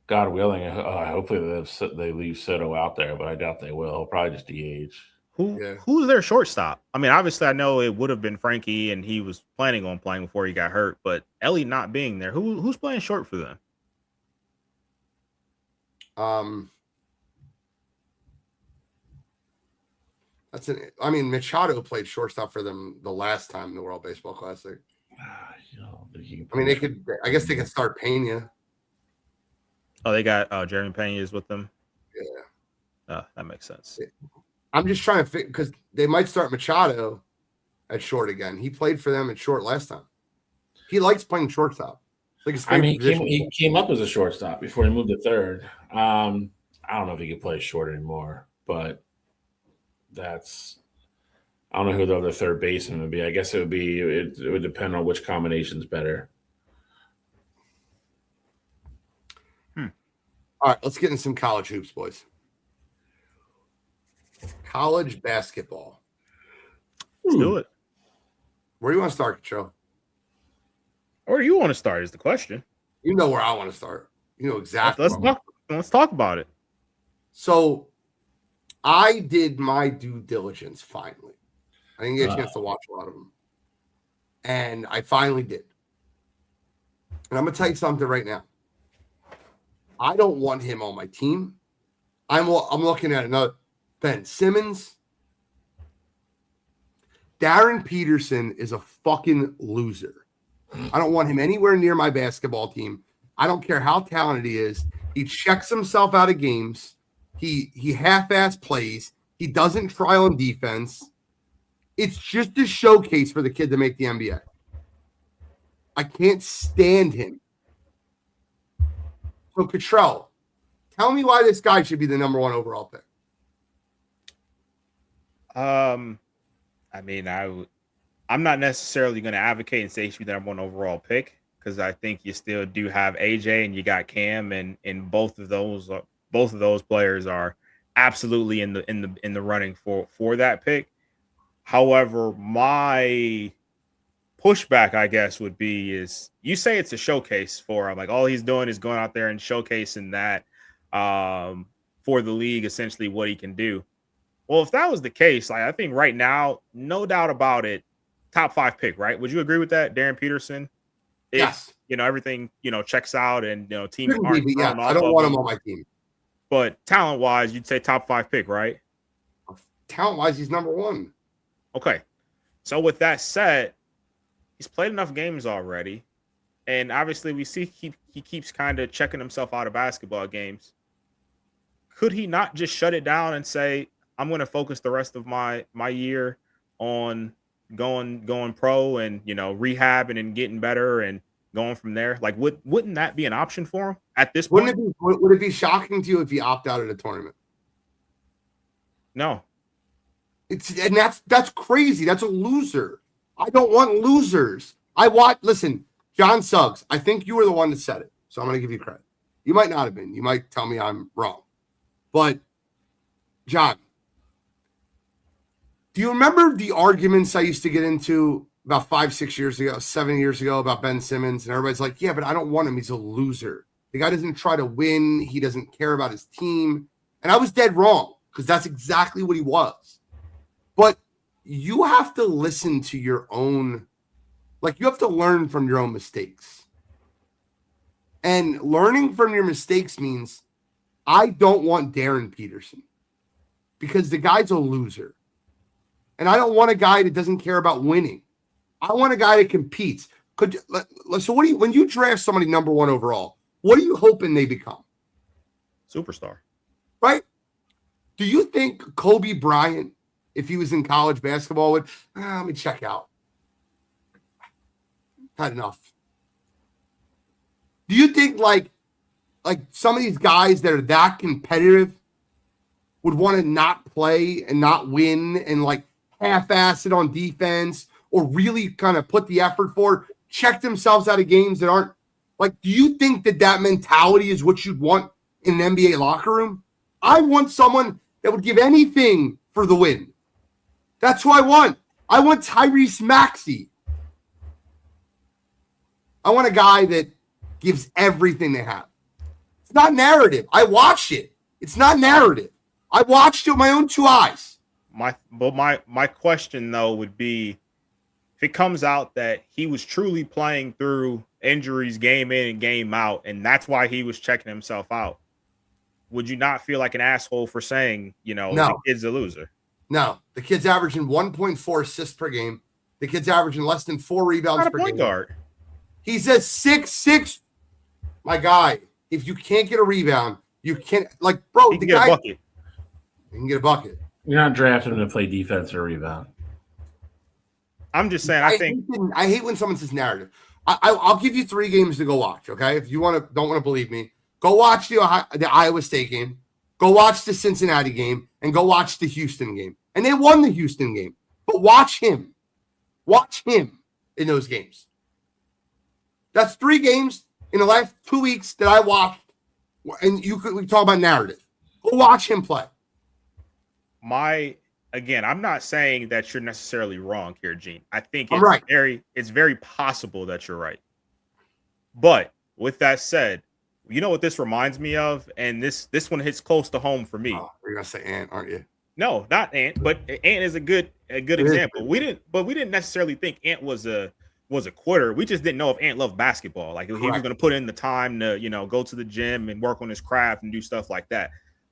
God willing, hopefully they leave Soto out there, but I doubt they will. He'll probably just DH. Who's their shortstop? I mean, obviously, I know it would have been Frankie, and he was planning on playing before he got hurt. But Ellie not being there, who's playing short for them? I mean, Machado played shortstop for them the last time in the World Baseball Classic. I mean, I guess they could start Pena. Oh, they got Jeremy Pena is with them. Yeah, that makes sense. I'm just trying to figure because they might start Machado at short again. He played for them at short last time. He likes playing shortstop. Like he came up as a shortstop before he moved to third. I don't know if he could play short anymore, but I don't know who the other third baseman would be. I guess it would depend on which combination's better. All right, let's get into some college hoops, boys. College basketball. Let's do it. Where do you want to start, Joe? Where do you want to start is the question. You know where I want to start. You know exactly. Let's talk about it. So I did my due diligence finally. I didn't get a chance to watch a lot of them. And I finally did. And I'm going to tell you something right now. I don't want him on my team. I'm looking at another Ben Simmons. Darren Peterson is a fucking loser. I don't want him anywhere near my basketball team. I don't care how talented he is. He checks himself out of games. He half-ass plays. He doesn't try on defense. It's just a showcase for the kid to make the NBA. I can't stand him. So, Cottrell, tell me why this guy should be the number one overall pick. I mean, I'm not necessarily going to advocate and say he should be the number one overall pick. because I think you still do have AJ and you got Cam, and both of those players are absolutely in the running for that pick. However, my pushback, I guess, would be is you say it's a showcase for him. Like all he's doing is going out there and showcasing that for the league, essentially what he can do. Well, if that was the case, like I think right now, no doubt about it, top 5 pick, right? Would you agree with that, Darren Peterson? If, Yes. Everything, checks out and, teams Couldn't aren't be, but thrown yeah, off I don't of want him. him on my team. But talent-wise, you'd say top 5 pick, right? Talent-wise, he's number 1. Okay. So with that said, he's played enough games already. And obviously we see he keeps kind of checking himself out of basketball games. Could he not just shut it down and say, I'm going to focus the rest of my year on going pro and, rehabbing and getting better and going from there? Like, wouldn't that be an option for him at this point? Would it be shocking to you if he opted out of the tournament? No. That's crazy. That's a loser. I don't want losers. Listen, John Suggs, I think you were the one that said it, so I'm going to give you credit. You might not have been. You might tell me I'm wrong. But, John, do you remember the arguments I used to get into about 5-6 years ago, 7 years ago about Ben Simmons? And everybody's like, yeah, but I don't want him. He's a loser. The guy doesn't try to win. He doesn't care about his team. And I was dead wrong because that's exactly what he was. But you have to listen to your own, you have to learn from your own mistakes. And learning from your mistakes means I don't want Darren Peterson because the guy's a loser. And I don't want a guy that doesn't care about winning. I want a guy that competes. So when you draft somebody number 1 overall, what are you hoping they become? Superstar. Right? Do you think Kobe Bryant, if he was in college basketball, would, let me check out. Had enough. Do you think like some of these guys that are that competitive would want to not play and not win and half-ass it on defense or really kind of put the effort forward, check themselves out of games that aren't do you think that mentality is what you'd want in an NBA locker room? I want someone that would give anything for the win. That's who I want. I want Tyrese Maxey. I want a guy that gives everything they have. It's not narrative. I watched it. It's not narrative. I watched it with my own 2 eyes. My question though would be, if it comes out that he was truly playing through injuries game in and game out, and that's why he was checking himself out, would you not feel like an asshole for saying, No. The kid's a loser? No, the kid's averaging 1.4 assists per game. The kid's averaging less than 4 rebounds per point game. Guard. He's a 6'6". My guy, if you can't get a rebound, you can't bro. He can get a bucket. He can get a bucket. You're not drafting him to play defense or rebound. I'm just saying. I hate when someone says narrative. I'll give you 3 games to go watch. Okay, if you don't want to believe me, go watch the Iowa State game, go watch the Cincinnati game, and go watch the Houston game. And they won the Houston game. But watch him in those games. That's 3 games in the last 2 weeks that I watched. And we talk about narrative. Go watch him play. Again, I'm not saying that you're necessarily wrong here, Gene. I think it's right. it's very possible that you're right. But with that said, you know what this reminds me of? And this one hits close to home for me. Oh, you're gonna say Ant, aren't you? No, not Ant, but Ant is a good example. We didn't necessarily think Ant was a quitter. We just didn't know if Ant loved basketball. Like, if he was going to put in the time to, go to the gym and work on his craft and do stuff like that.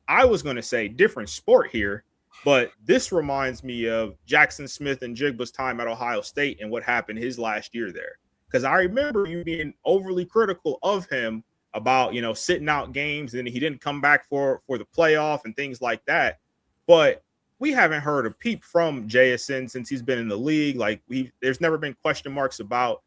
I was going to say different sport here, but this reminds me of Jackson Smith and Jigba's time at Ohio State and what happened his last year there. Because I remember you being overly critical of him about, sitting out games, and he didn't come back for the playoff and things like that. But we haven't heard a peep from JSN since he's been in the league. Like, there's never been question marks about,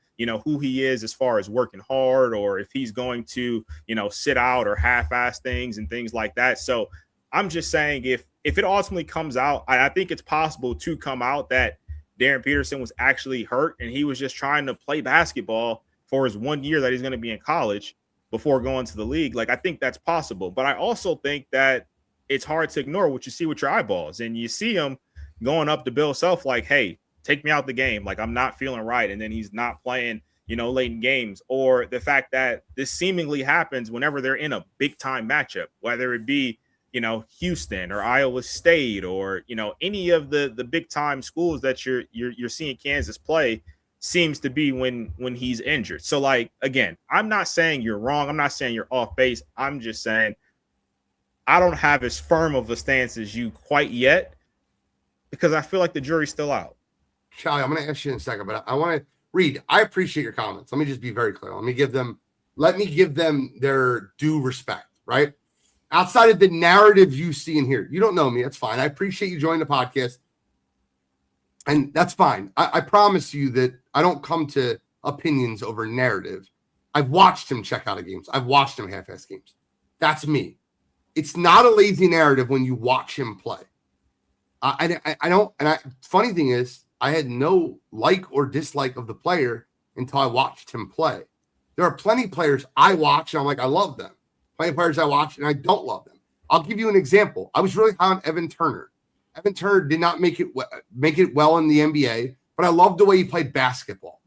who he is as far as working hard, or if he's going to, sit out or half-ass things and things like that. So I'm just saying, if it ultimately comes out, I think it's possible to come out that Darren Peterson was actually hurt and he was just trying to play basketball for his 1 year that he's going to be in college before going to the league. Like, I think that's possible. But I also think that it's hard to ignore what you see with your eyeballs. And you see him going up to Bill Self like, hey, take me out the game. Like, I'm not feeling right. And then he's not playing, late in games. Or the fact that this seemingly happens whenever they're in a big time matchup, whether it be, Houston or Iowa State or, any of the big time schools that you're seeing Kansas play, seems to be when he's injured. So, like, again, I'm not saying you're wrong. I'm not saying you're off base. I'm just saying I don't have as firm of a stance as you quite yet, because I feel like the jury's still out. Charlie, I'm going to ask you in a second, but I want to read. I appreciate your comments. Let me just be very clear. Let me give them their due respect, right? Outside of the narrative you see in here, you don't know me. That's fine. I appreciate you joining the podcast. And that's fine. I promise you that I don't come to opinions over narrative. I've watched him check out of games. I've watched him half-ass games. That's me. It's not a lazy narrative when you watch him play. I don't. And funny thing is, I had no like or dislike of the player until I watched him play. There are plenty of players I watch and I'm like, I love them. Plenty of players I watch and I don't love them. I'll give you an example. I was really high on Evan Turner. Evan Turner did not make it well in the NBA, but I loved the way he played basketball.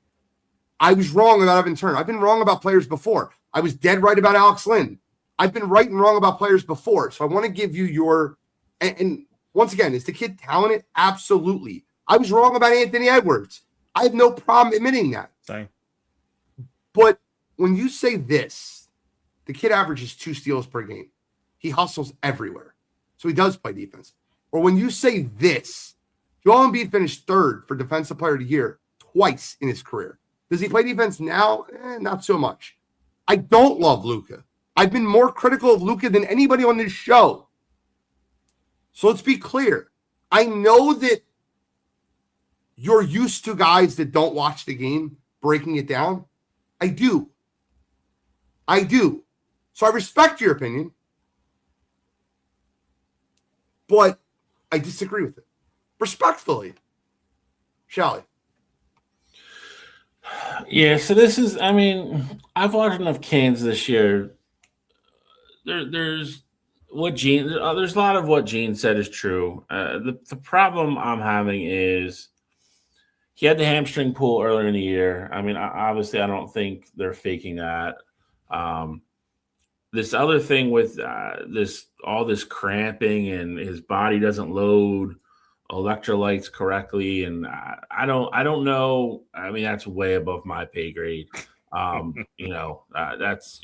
I was wrong about Evan Turner. I've been wrong about players before. I was dead right about Alex Lynn. I've been right and wrong about players before. So I want to give you your and once again, is the kid talented? Absolutely. I was wrong about Anthony Edwards. I have no problem admitting that. Same. But when you say this, the kid averages 2 steals per game. He hustles everywhere. So he does play defense. Or when you say this, Joel Embiid finished 3rd for Defensive Player of the Year twice in his career. Does he play defense now? Not so much. I don't love Luka. I've been more critical of Luka than anybody on this show. So let's be clear. I know that you're used to guys that don't watch the game breaking it down. I do. So I respect your opinion, but I disagree with it. Respectfully. Shall I? Yeah, so this is, I've watched enough Kansas this year. There's what Gene, there's a lot of what Gene said is true. The problem I'm having is he had the hamstring pull earlier in the year. Obviously, I don't think they're faking that. This other thing with all this cramping and his body doesn't load electrolytes correctly, and I don't know. That's way above my pay grade. That's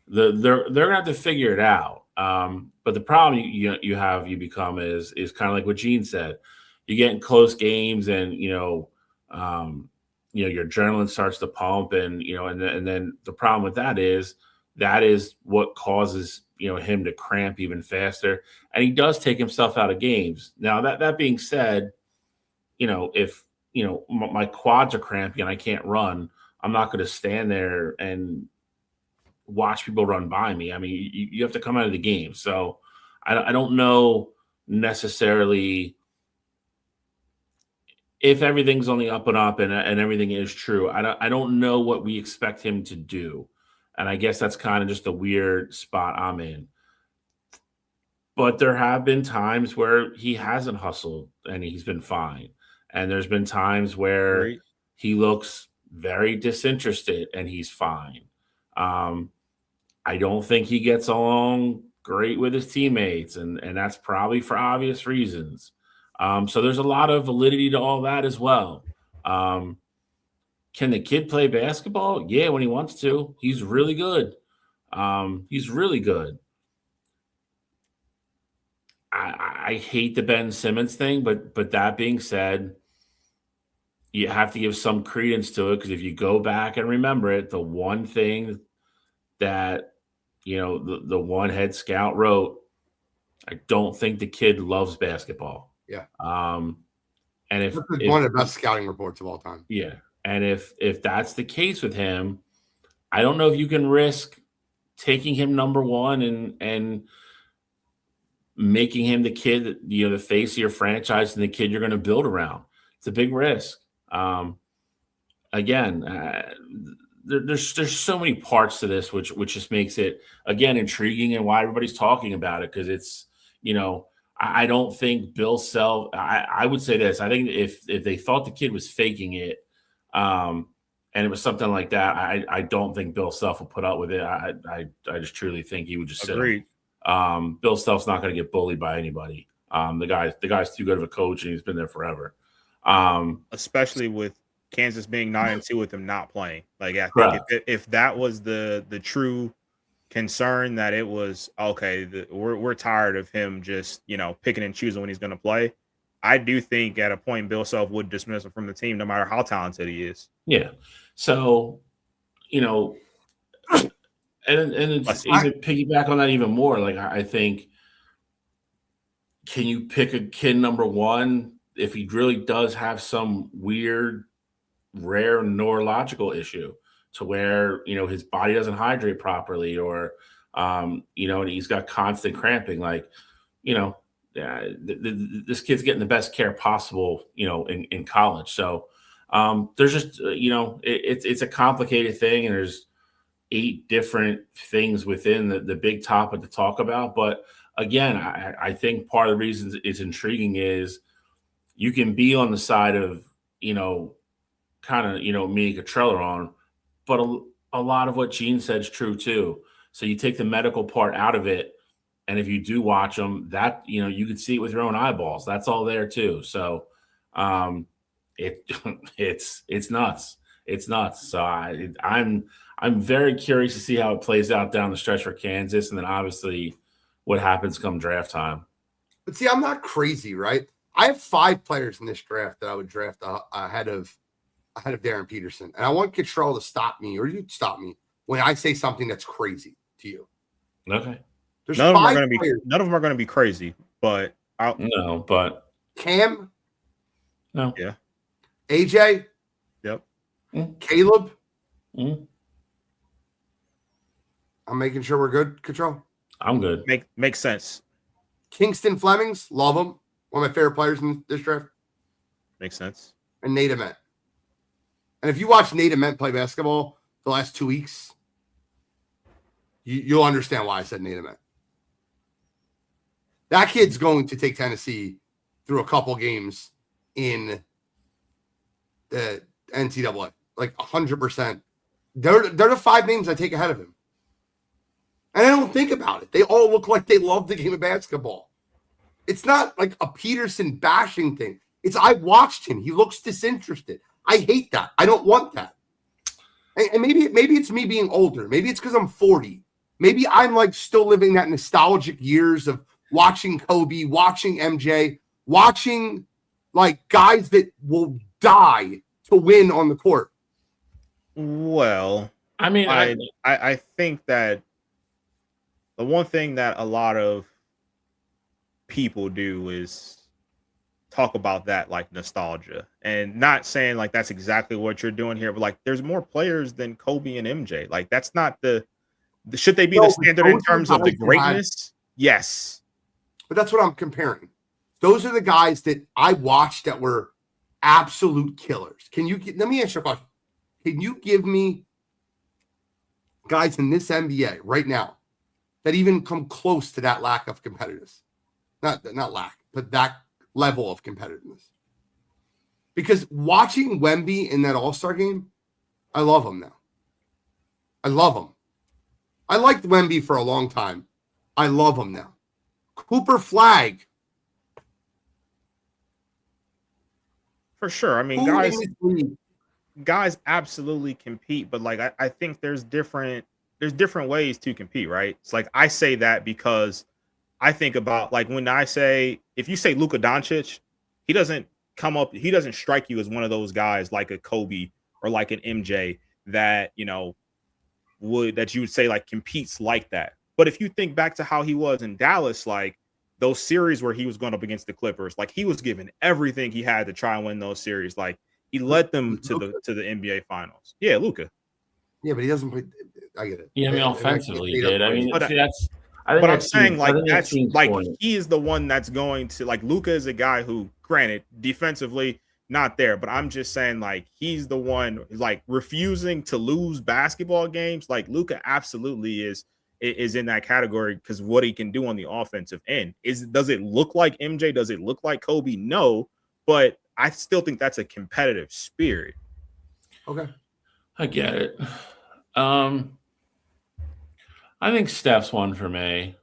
they're gonna have to figure it out. But the problem you become is kind of like what Gene said. You get in close games, and your adrenaline starts to pump, and and then the problem with that is what causes him to cramp even faster, and he does take himself out of games. Now that being said, if my quads are cramping and I can't run, I'm not going to stand there and watch people run by me. You have to come out of the game. So I don't know necessarily if everything's on the up and up and everything is true. I don't know what we expect him to do. And I guess that's kind of just a weird spot I'm in. But there have been times where he hasn't hustled and he's been fine. And there's been times where he looks very disinterested and he's fine. I don't think he gets along great with his teammates, and that's probably for obvious reasons. So there's a lot of validity to all that as well. Can the kid play basketball? Yeah, when he wants to. He's really good. I hate the Ben Simmons thing, but that being said, you have to give some credence to it, because if you go back and remember it, the one thing that the one head scout wrote, I don't think the kid loves basketball. Yeah. And if one of the best scouting reports of all time. Yeah. And if that's the case with him, I don't know if you can risk taking him number one and making him the kid, the face of your franchise and the kid you're going to build around. It's a big risk. Again, there's so many parts to this, which just makes it again intriguing and why everybody's talking about it, because it's I don't think Bill Self. I would say this. I think if they thought the kid was faking it, and it was something like that, I don't think Bill Self will put up with it. I just truly think he would just sit him. Bill Self's not going to get bullied by anybody. The guy's too good of a coach, and he's been there forever. Especially with Kansas being 9-2 with him not playing. Like, I think if that was the true concern, that it was okay, we're tired of him just picking and choosing when he's going to play. I do think at a point Bill Self would dismiss him from the team, no matter how talented he is. Yeah. So, and it's even piggyback on that even more. Like, I think, can you pick a kid number one if he really does have some weird, rare neurological issue to where his body doesn't hydrate properly, or and he's got constant cramping? Like, this kid's getting the best care possible in college. So there's just it's a complicated thing, and there's 8 different things within the big topic to talk about. But again, I think part of the reason it's intriguing is you can be on the side of kind of me, Cottrell on, but a lot of what Gene said is true too. So you take the medical part out of it, and if you do watch them, that you can see it with your own eyeballs. That's all there too. So it's nuts. It's nuts. So I'm very curious to see how it plays out down the stretch for Kansas, and then obviously what happens come draft time. But see, I'm not crazy, right? I have 5 players in this draft that I would draft ahead of Darren Peterson, and I want Cottrell to stop me, or you stop me when I say something that's crazy to you. Okay. There's none 5 of them are going to be crazy, but Cam, no, yeah, AJ, yep, Caleb. I'm making sure we're good, Cottrell. I'm good. Makes sense. Kingston Flemings, love him. One of my favorite players in this draft. Makes sense. And Nate Ament. And if you watch Nate Ament play basketball the last 2 weeks, you'll understand why I said Nate Ament. That kid's going to take Tennessee through a couple games in the NCAA, like 100%. They're the 5 names I take ahead of him. And I don't think about it. They all look like they love the game of basketball. It's not like a Peterson bashing thing. It's I watched him. He looks disinterested. I hate that. I don't want that. And maybe it's me being older. Maybe it's because I'm 40. Maybe I'm like still living that nostalgic years of watching Kobe, watching MJ, watching like guys that will die to win on the court. Well, I mean, I think that the one thing that a lot of people do is talk about that like nostalgia, and not saying like that's exactly what you're doing here, but like there's more players than Kobe and MJ. Like that's not should they be the standard in terms of the greatness? Yes. But that's what I'm comparing. Those are the guys that I watched that were absolute killers. Let me ask you a question. Can you give me guys in this NBA right now that even come close to that lack of competitiveness? Not lack, but that level of competitiveness. Because watching Wemby in that All-Star game, I love him now. I love him. I liked Wemby for a long time. I love him now. Cooper Flag. For sure. I mean, guys absolutely compete, but like I think there's different ways to compete, right? It's like I say that because I think about like when I say, if you say Luka Doncic, he doesn't strike you as one of those guys like a Kobe or like an MJ that, that you would say like competes like that. But if you think back to how he was in Dallas, like those series where he was going up against the Clippers, like he was giving everything he had to try and win those series. Like he led them to the NBA finals. Yeah, Luka. Yeah, but he doesn't play. I get it. Yeah, I mean, offensively he did. I mean, I'm saying like that's like he is the one that's going to like Luka is a guy who, granted, defensively not there. But I'm just saying, like, he's the one like refusing to lose basketball games. Like Luka absolutely is in that category because what he can do on the offensive end. Does it look like MJ? Does it look like Kobe? No, but I still think that's a competitive spirit. Okay. I get it. I think Steph's one for me.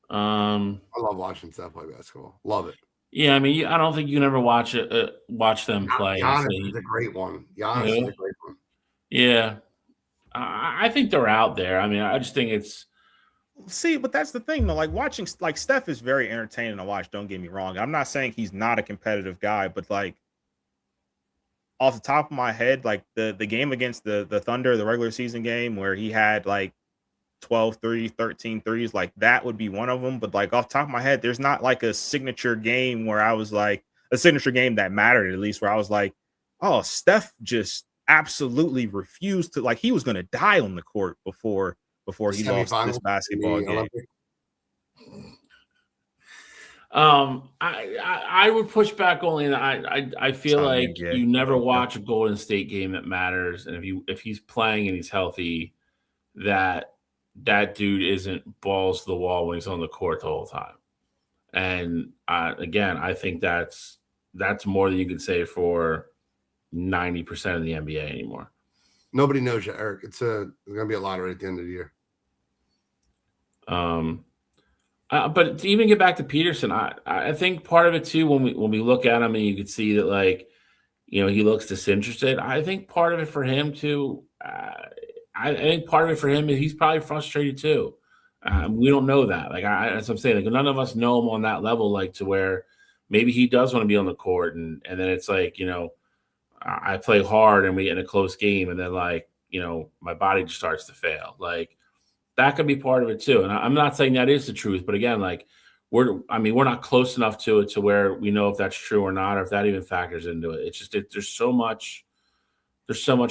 I love watching Steph play basketball. Love it. Yeah, I mean, I don't think you can ever watch them play. And Giannis say, is a great one. Giannis is a great one. Yeah, I think they're out there. I mean, I just think it's. See, but that's the thing though. Like watching, like Steph is very entertaining to watch. Don't get me wrong. I'm not saying he's not a competitive guy, but like off the top of my head, like the game against the Thunder, the regular season game where he had like 12 threes, 13 threes, like that would be one of them. But like off the top of my head, there's not like a signature game where I was like a signature game that mattered, at least where I was like, oh, Steph just absolutely refused to, like, he was going to die on the court before he lost this basketball game. I would push back only in I feel like you never watch a Golden State game that matters, and if he's playing and he's healthy, that dude isn't balls to the wall when he's on the court the whole time. And again, I think that's more than you can say for 90% of the NBA anymore. Nobody knows you, Eric. It's going to be a lottery at the end of the year. But to even get back to Peterson, I think part of it too, when we look at him and you can see that, like, you know, he looks disinterested. I think part of it for him too. I think part of it for him is he's probably frustrated too. We don't know that. Like, as I'm saying, like, none of us know him on that level, like, to where maybe he does want to be on the court, and then it's like, you know, I play hard and we get in a close game, and then, like, you know, my body just starts to fail. Like, that could be part of it too. And I'm not saying that is the truth, but again, like, we're not close enough to it to where we know if that's true or not, or if that even factors into it. It's just there's so much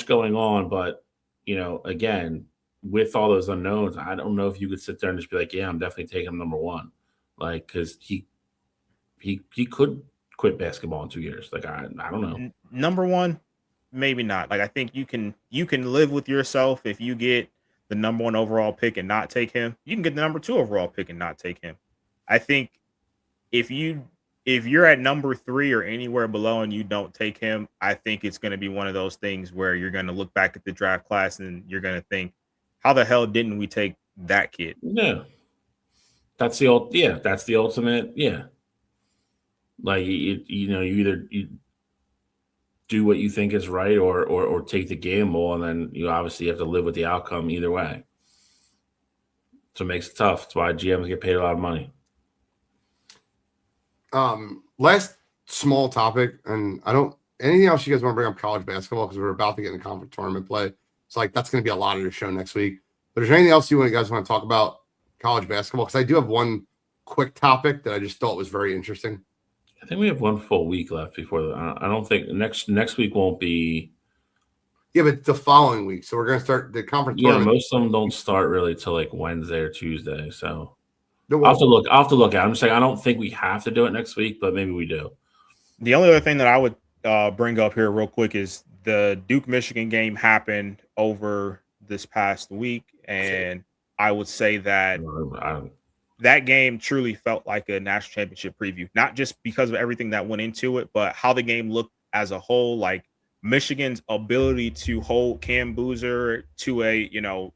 going on. But, you know, again, with all those unknowns, I don't know if you could sit there and just be like, yeah, I'm definitely taking him number one, like, because he could quit basketball in 2 years. Like, I don't know. Number one, maybe not. Like, I think you can live with yourself if you get the number 1 overall pick and not take him. You can get the number 2 overall pick and not take him. I think if you're at number 3 or anywhere below and you don't take him, I think it's going to be one of those things where you're going to look back at the draft class and you're going to think, how the hell didn't we take that kid? Yeah, that's the ultimate. Yeah, like, you know, you do what you think is right, or take the gamble, and then you obviously have to live with the outcome either way. So it makes it tough. That's why GMs get paid a lot of money. Last small topic, and anything else you guys want to bring up college basketball, because we're about to get in conference tournament play. It's like that's going to be a lot of the show next week. But is there anything else you guys want to talk about college basketball? Because I do have one quick topic that I just thought was very interesting. I think we have 1 full week left before I don't think next week won't be. Yeah, but the following week. So we're going to start the conference tournament. Most of them don't start really till like Wednesday or Tuesday. So I'll have to look at it. I'm just saying, I don't think we have to do it next week, but maybe we do. The only other thing that I would bring up here real quick is the Duke-Michigan game happened over this past week, and I would say that that game truly felt like a national championship preview, not just because of everything that went into it, but how the game looked as a whole. Like, Michigan's ability to hold Cam Boozer to a, you know,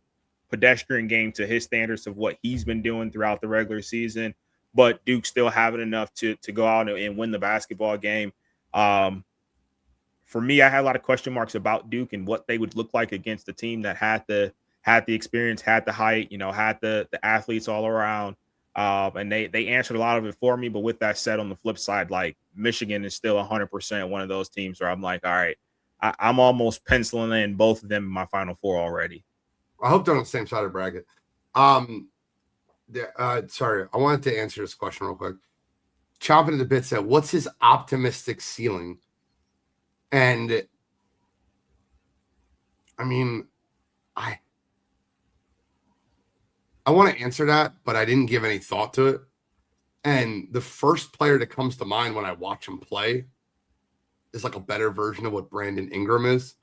pedestrian game to his standards of what he's been doing throughout the regular season, but Duke still having enough to go out and win the basketball game. For me, I had a lot of question marks about Duke and what they would look like against a team that had the experience, had the height, you know, had the athletes all around. And they answered a lot of it for me. But with that said, on the flip side, like, Michigan is still 100% one of those teams where I'm like, all right, I'm almost penciling in both of them in my Final Four already. I hope they're on the same side of the bracket. Sorry, I wanted to answer this question real quick. Chomping at the bit said, what's his optimistic ceiling? And I mean, I want to answer that, but I didn't give any thought to it. And the first player that comes to mind when I watch him play is like a better version of what Brandon Ingram is.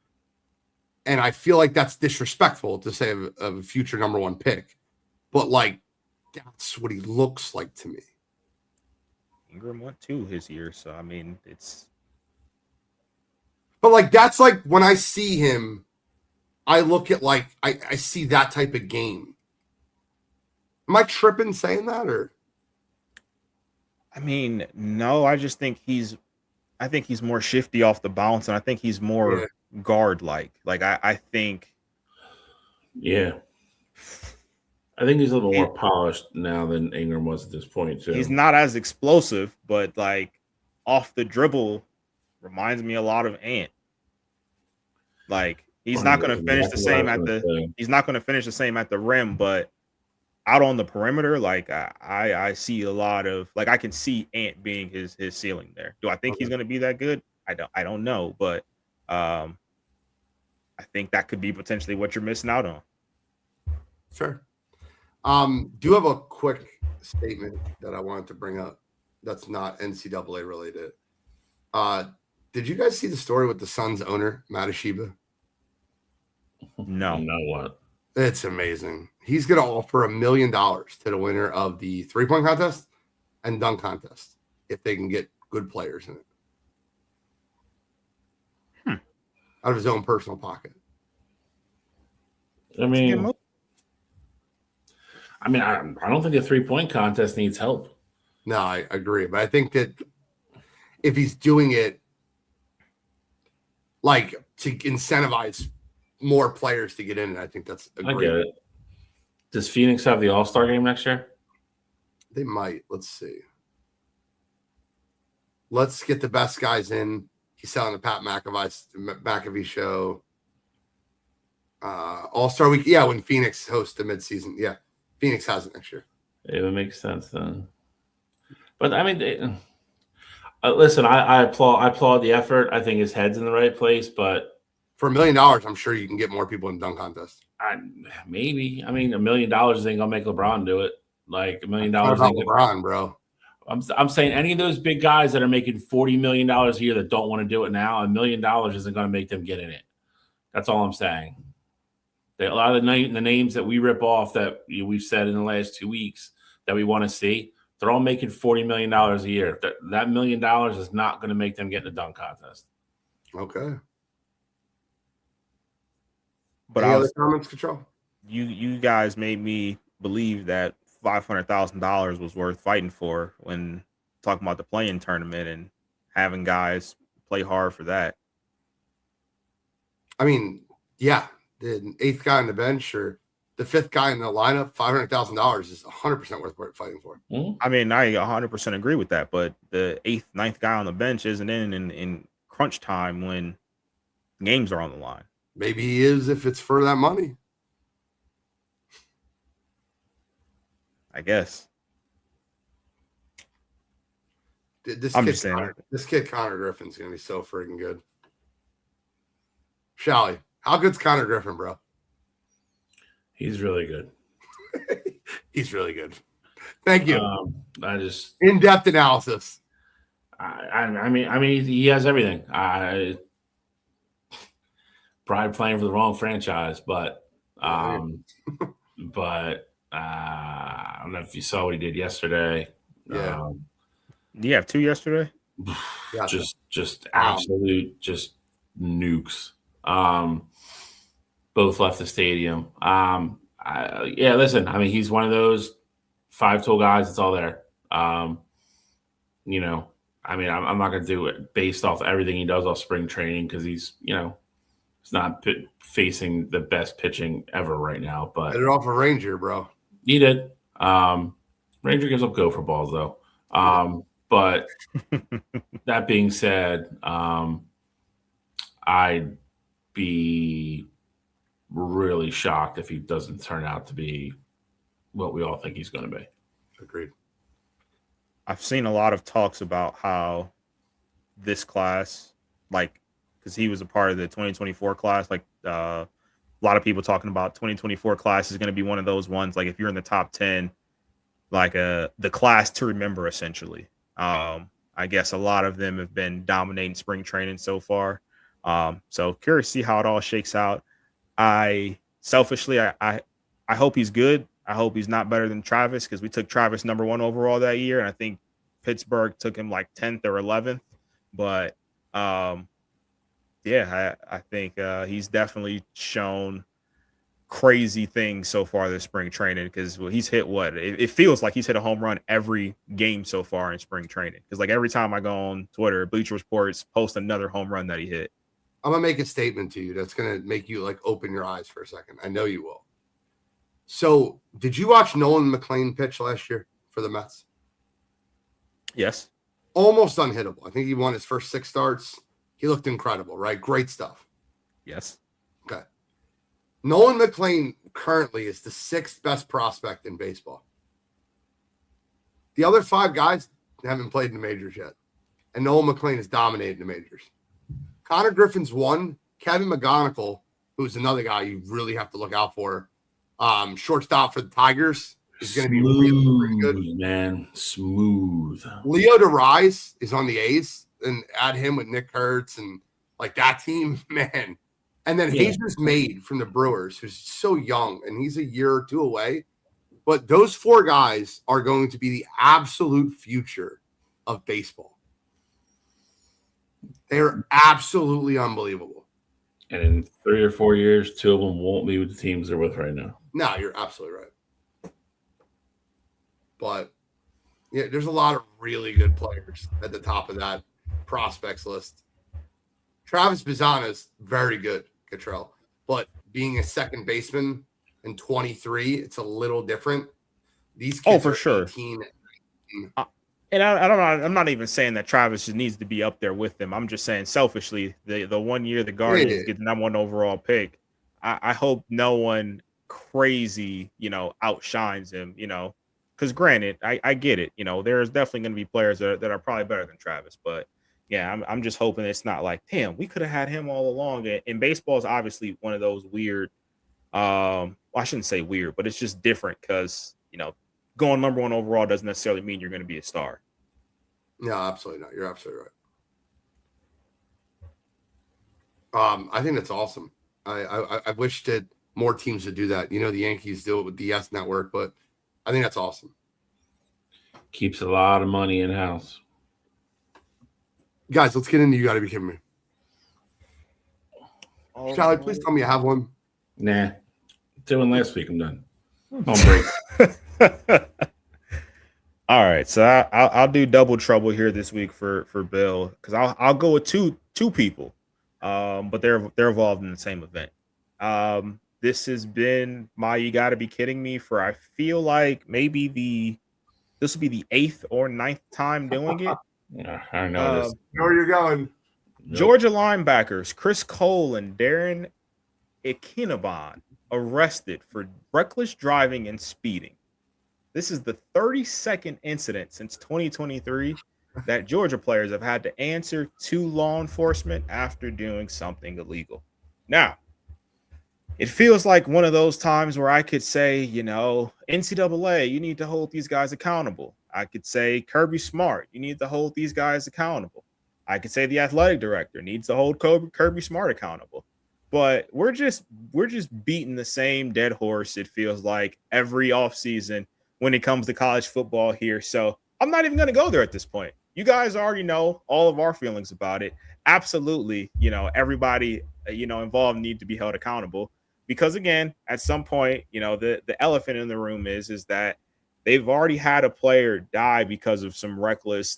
And I feel like that's disrespectful to say of a future number 1 pick. But like, that's what he looks like to me. Ingram went 2 his year. So, I mean, it's. But like, that's like when I see him, I look at like, I see that type of game. Am I tripping saying that or? I mean, no, I just think he's more shifty off the bounce, and I think he's more guard like. Like I think. Yeah. I think he's a little more polished now than Ingram was at this point, too. He's not as explosive, but like off the dribble reminds me a lot of Ant. Like he's not going to finish the same at the rim, but out on the perimeter, like I see a lot of like I can see Ant being his ceiling there. Do I think he's going to be that good? I don't know, but I think that could be potentially what you're missing out on. Sure. Do have a quick statement that I wanted to bring up that's not NCAA related. Did you guys see the story with the Suns owner, Matasheba? No. You know what? It's amazing. He's going to offer $1 million to the winner of the 3-point contest and dunk contest if they can get good players in it. Out of his own personal pocket. I mean, I don't think the 3-point contest needs help. No, I agree. But I think that if he's doing it like to incentivize more players to get in, I think that's a I great. get it. Does Phoenix have the All-Star game next year? They might. Let's see. Let's get the best guys in. He's selling the Pat McAfee show. All-Star week. Yeah, when Phoenix hosts the midseason. Yeah, Phoenix has it next year. It would make sense then. But I mean, listen, I applaud the effort. I think his head's in the right place, but for $1 million, I'm sure you can get more people in dunk contest. Maybe. I mean, $1 million ain't gonna make LeBron do it. Like $1 million. Not about LeBron, bro. I'm saying any of those big guys that are making $40 million a year that don't want to do it now, $1 million isn't going to make them get in it. That's all I'm saying. A lot of the names that we rip off that we've said in the last 2 weeks that we want to see, they're all making $40 million a year. That $1 million is not going to make them get in the dunk contest. Okay. But any other comments, Control? You guys made me believe that $500,000 was worth fighting for when talking about the play-in tournament and having guys play hard for that. I mean, yeah, the 8th guy on the bench or the 5th guy in the lineup, $500,000 is 100% worth fighting for. Mm-hmm. I mean, I 100% agree with that, but the 8th, 9th guy on the bench isn't in crunch time when games are on the line. Maybe he is if it's for that money. I guess. This kid Connor Griffin's gonna be so freaking good. Shally, how good's Connor Griffin, bro? He's really good. He's really good. Thank you. In-depth analysis. I mean, he has everything. Probably playing for the wrong franchise, but I don't know if you saw what he did yesterday. Yeah. You have 2 yesterday? Yeah. Just absolute nukes. Both left the stadium. Listen, I mean, he's one of those 5-tool guys that's all there. I'm not going to do it based off everything he does off spring training because he's not facing the best pitching ever right now. But get it off a Ranger, bro. He did. Ranger gives up gopher balls, though. But that being said, I'd be really shocked if he doesn't turn out to be what we all think he's going to be. Agreed. I've seen a lot of talks about how this class, because he was a part of the 2024 class, a lot of people talking about 2024 class is going to be one of those ones, like if you're in the top 10, like the class to remember essentially. I guess a lot of them have been dominating spring training so far. So curious to see how it all shakes out. I selfishly, I hope he's good. I hope he's not better than Travis because we took Travis number 1 overall that year, and I think Pittsburgh took him like 10th or 11th. But yeah, I think he's definitely shown crazy things so far this spring training because he's hit what it feels like he's hit a home run every game so far in spring training. Because like every time I go on Twitter, Bleacher Reports post another home run that he hit. I'm gonna make a statement to you that's gonna make you like open your eyes for a second. I know you will. So, did you watch Nolan McLean pitch last year for the Mets? Yes. Almost unhittable. I think he won his first 6 starts. He looked incredible, right? Great stuff. Yes. Okay. Nolan McLean currently is the 6th best prospect in baseball. The other 5 guys haven't played in the majors yet. And Nolan McLean is dominating the majors. Connor Griffin's 1. Kevin McGonigal, who's another guy you really have to look out for, shortstop for the Tigers, is going to be really good. Man, smooth. Leo DeRise is on the A's, and add him with Nick Kurtz and like that team, man. And then Jesus Made from the Brewers, who's so young, and he's a year or 2 away. But those 4 guys are going to be the absolute future of baseball. They're absolutely unbelievable. And in 3 or 4 years, 2 of them won't be with the teams they're with right now. No, you're absolutely right. But yeah, there's a lot of really good players at the top of that prospects list. Travis Bizana is very good, Cottrell. But being a second baseman in 23, it's a little different. These kids for are sure. 18. And I don't know. I'm not even saying that Travis just needs to be up there with them. I'm just saying selfishly, the 1 year the Guardians get the number 1 overall pick, I hope no one crazy, outshines him, because granted, I get it. There's definitely going to be players that are probably better than Travis. But yeah, I'm just hoping it's not like, damn, we could have had him all along. And baseball is obviously one of those weird, well, I shouldn't say weird, but it's just different because, going number 1 overall doesn't necessarily mean you're going to be a star. No, absolutely not. You're absolutely right. I think that's awesome. I wish that more teams would do that. The Yankees do it with the Yes Network, but I think that's awesome. Keeps a lot of money in house. Guys, let's get into You Gotta Be Kidding Me. Charlie, please tell me you have one. Nah. Did one last week. I'm done. On break. All right, so I'll do double trouble here this week for Bill because I'll go with two people, but they're involved in the same event. This has been my You Gotta Be Kidding Me for I feel like maybe this will be the 8th or 9th time doing it. Yeah, I know this. Know where you're going. Georgia linebackers Chris Cole and Darren Ekinebon arrested for reckless driving and speeding. This is the 32nd incident since 2023 that Georgia players have had to answer to law enforcement after doing something illegal. Now, it feels like one of those times where I could say, NCAA, you need to hold these guys accountable. I could say Kirby Smart, you need to hold these guys accountable. I could say the athletic director needs to hold Kirby Smart accountable. But we're just beating the same dead horse, it feels like, every offseason when it comes to college football here. So I'm not even going to go there at this point. You guys already know all of our feelings about it. Absolutely, everybody, involved need to be held accountable because, again, at some point, the elephant in the room is that they've already had a player die because of some reckless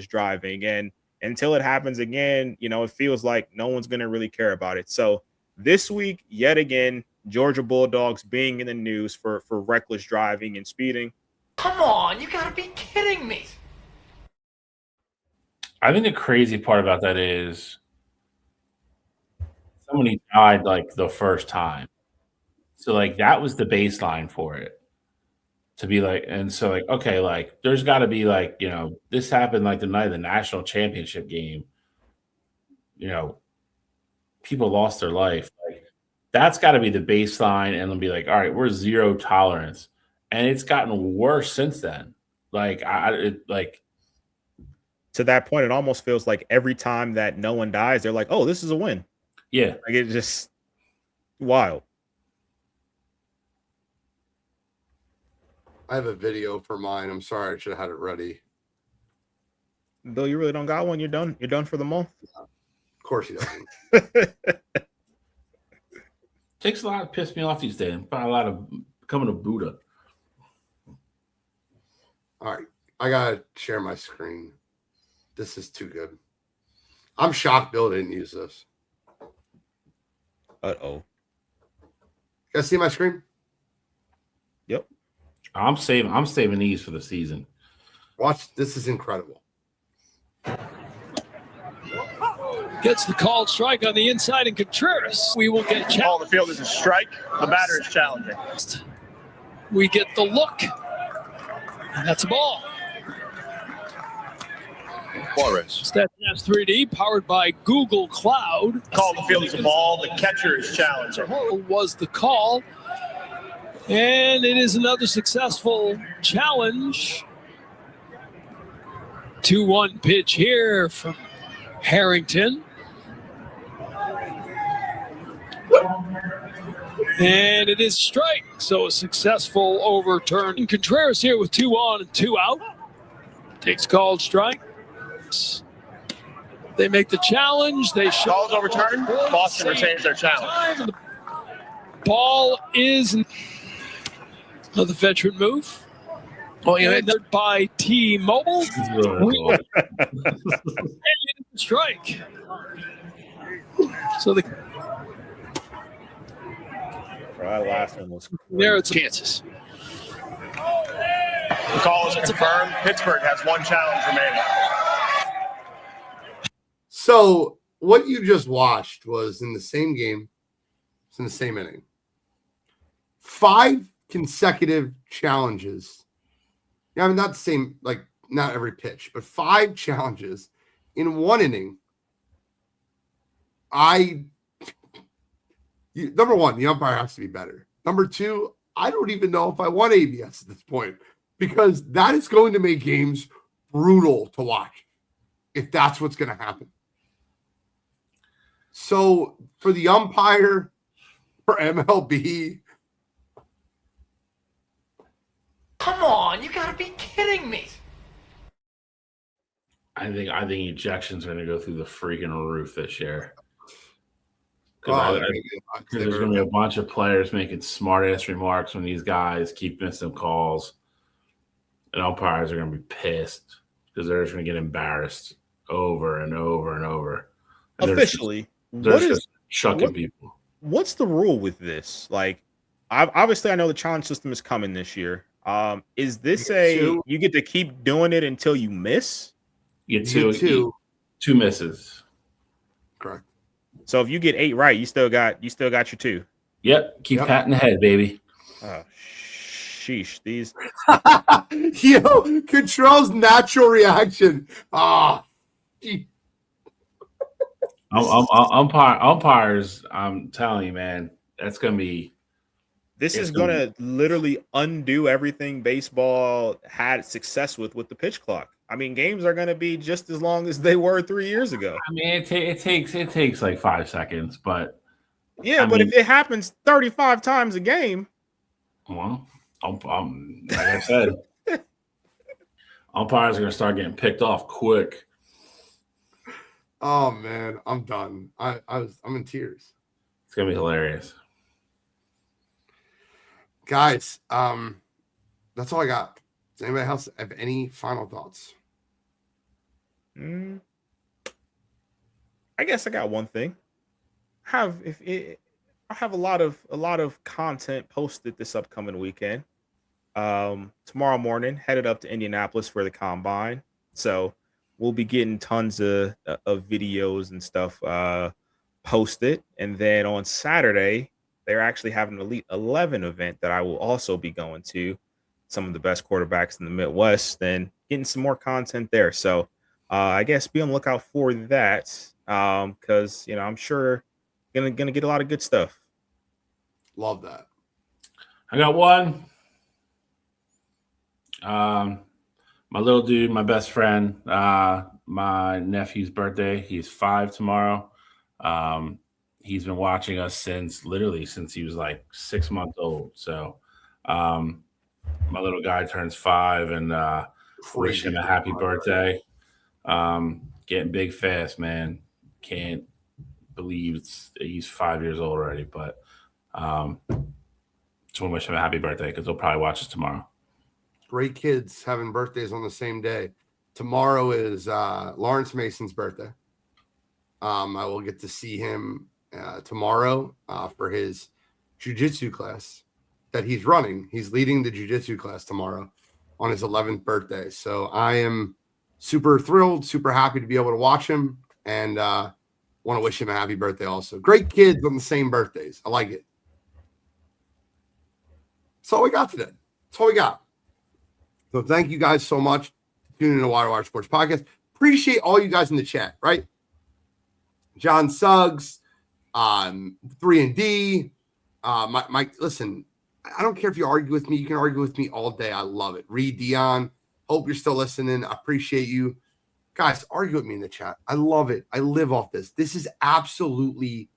driving. And until it happens again, it feels like no one's going to really care about it. So this week, yet again, Georgia Bulldogs being in the news for reckless driving and speeding. Come on, you gotta be kidding me. I think the crazy part about that is somebody died like the first time. So like that was the baseline for it. To be like, and so like, okay, like there's gotta be like, this happened like the night of the national championship game. People lost their life. Like that's got to be the baseline, and they'll be like, all right, we're zero tolerance. and it's gotten worse since then. Like to that point, it almost feels like every time that no one dies, they're like, "Oh, this is a win." Yeah. Like it's just wild. I have a video for mine. I'm sorry, I should have had it ready. Bill, you really don't got one. You're done. You're done for the month. Of course he doesn't. Takes a lot to piss me off these days. Probably a lot of becoming a Buddha. All right, I gotta share my screen. This is too good. I'm shocked Bill didn't use this. Uh-oh. You guys see my screen? Yep. I'm saving these for the season. Watch. This is incredible. Gets the called strike on the inside, and Contreras. We will get All the field is a strike. The batter is challenging. We get the look. And that's a ball. Flores. Stats 3D, powered by Google Cloud. Call the field is a ball. The catcher is challenging. Was the call. And it is another successful challenge. 2-1 pitch here from Harrington. And it is strike, so a successful overturn. Contreras here with 2 on and 2 out. Takes called strike. They make the challenge. They show Call's overturned. Boston retains their challenge. the ball is another veteran move. Oh, yeah, by T-Mobile. Strike. So That last one was there it's Kansas. The call is confirmed. Pittsburgh has 1 challenge remaining. So what you just watched was in the same game. It's in the same inning. 5 consecutive challenges. Yeah, I mean, not the same, like not every pitch, but 5 challenges in 1 inning. Number 1, the umpire has to be better. Number 2, I don't even know if I want ABS at this point because that is going to make games brutal to watch if that's what's going to happen. So for the umpire, for MLB, Come on, you gotta be kidding me. I think ejections are going to go through the freaking roof this year. Because there's going to be a bunch of players making smart-ass remarks when these guys keep missing calls. And umpires are going to be pissed because they're just going to get embarrassed over and over and over. And officially. They're just chucking people. What's the rule with this? Like, obviously, I know the challenge system is coming this year. Is this you get to keep doing it until you miss? You get two misses. Correct. So if you get 8 right, you still got your 2. Yep. Keep patting the head, baby. Oh, sheesh. These. Yo, Control's natural reaction. Umpires, I'm telling you, man, that's going to be. This is going to literally undo everything baseball had success with the pitch clock. I mean, games are going to be just as long as they were 3 years ago. I mean, it takes like 5 seconds, but yeah, but if it happens 35 times a game, well, like I said, umpires are going to start getting picked off quick. Oh man, I'm done. I'm in tears. It's going to be hilarious. Guys, that's all I got. Does anybody else have any final thoughts? I guess I got one thing. I have a lot of content posted this upcoming weekend. Tomorrow morning, headed up to Indianapolis for the combine. So we'll be getting tons of videos and stuff posted. And then on Saturday, they're actually having an Elite 11 event that I will also be going to. Some of the best quarterbacks in the Midwest and getting some more content there. So I guess be on the lookout for that because, I'm sure gonna get a lot of good stuff. Love that. I got one. My little dude, my best friend, my nephew's birthday. He's 5 tomorrow. He's been watching us since he was like 6 months old. So my little guy turns 5, and wish him a happy birthday. Getting big fast, man. Can't believe he's 5 years old already, but just want to wish him a happy birthday because he'll probably watch us tomorrow. Great kids having birthdays on the same day. Tomorrow is Lawrence Mason's birthday. I will get to see him tomorrow for his jiu-jitsu class that he's running. He's leading the jiu-jitsu class tomorrow on his 11th birthday. So I am super thrilled, super happy to be able to watch him, and want to wish him a happy birthday also. Great kids on the same birthdays. I like it. That's all we got today. That's all we got. So thank you guys so much for tuning in to Wire2Wire Sports Podcast. Appreciate all you guys in the chat, right? John Suggs, 3&D, Mike. Listen, I don't care if you argue with me. You can argue with me all day. I love it. Reed Dion, hope you're still listening. I appreciate you. Guys, argue with me in the chat. I love it. I live off this. This is absolutely,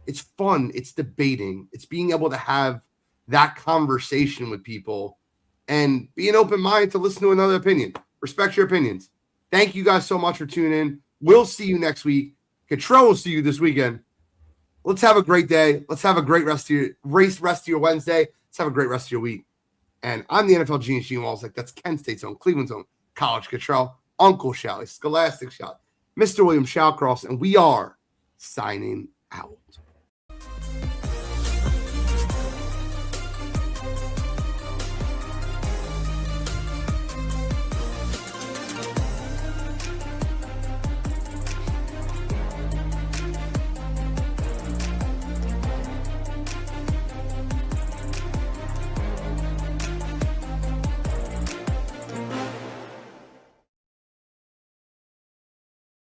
it's fun. It's debating. It's being able to have that conversation with people and be an open mind to listen to another opinion. Respect your opinions. Thank you guys so much for tuning in. We'll see you next week. Control will see you this weekend. Let's have a great day. Let's have a great rest of your Wednesday. Let's have a great rest of your week. And I'm the NFL Genius Gene Walls. That's Kent State's own, Cleveland's own, College Control, Uncle Shally, Scholastic Shally, Mr. William Shallcross, and we are signing out.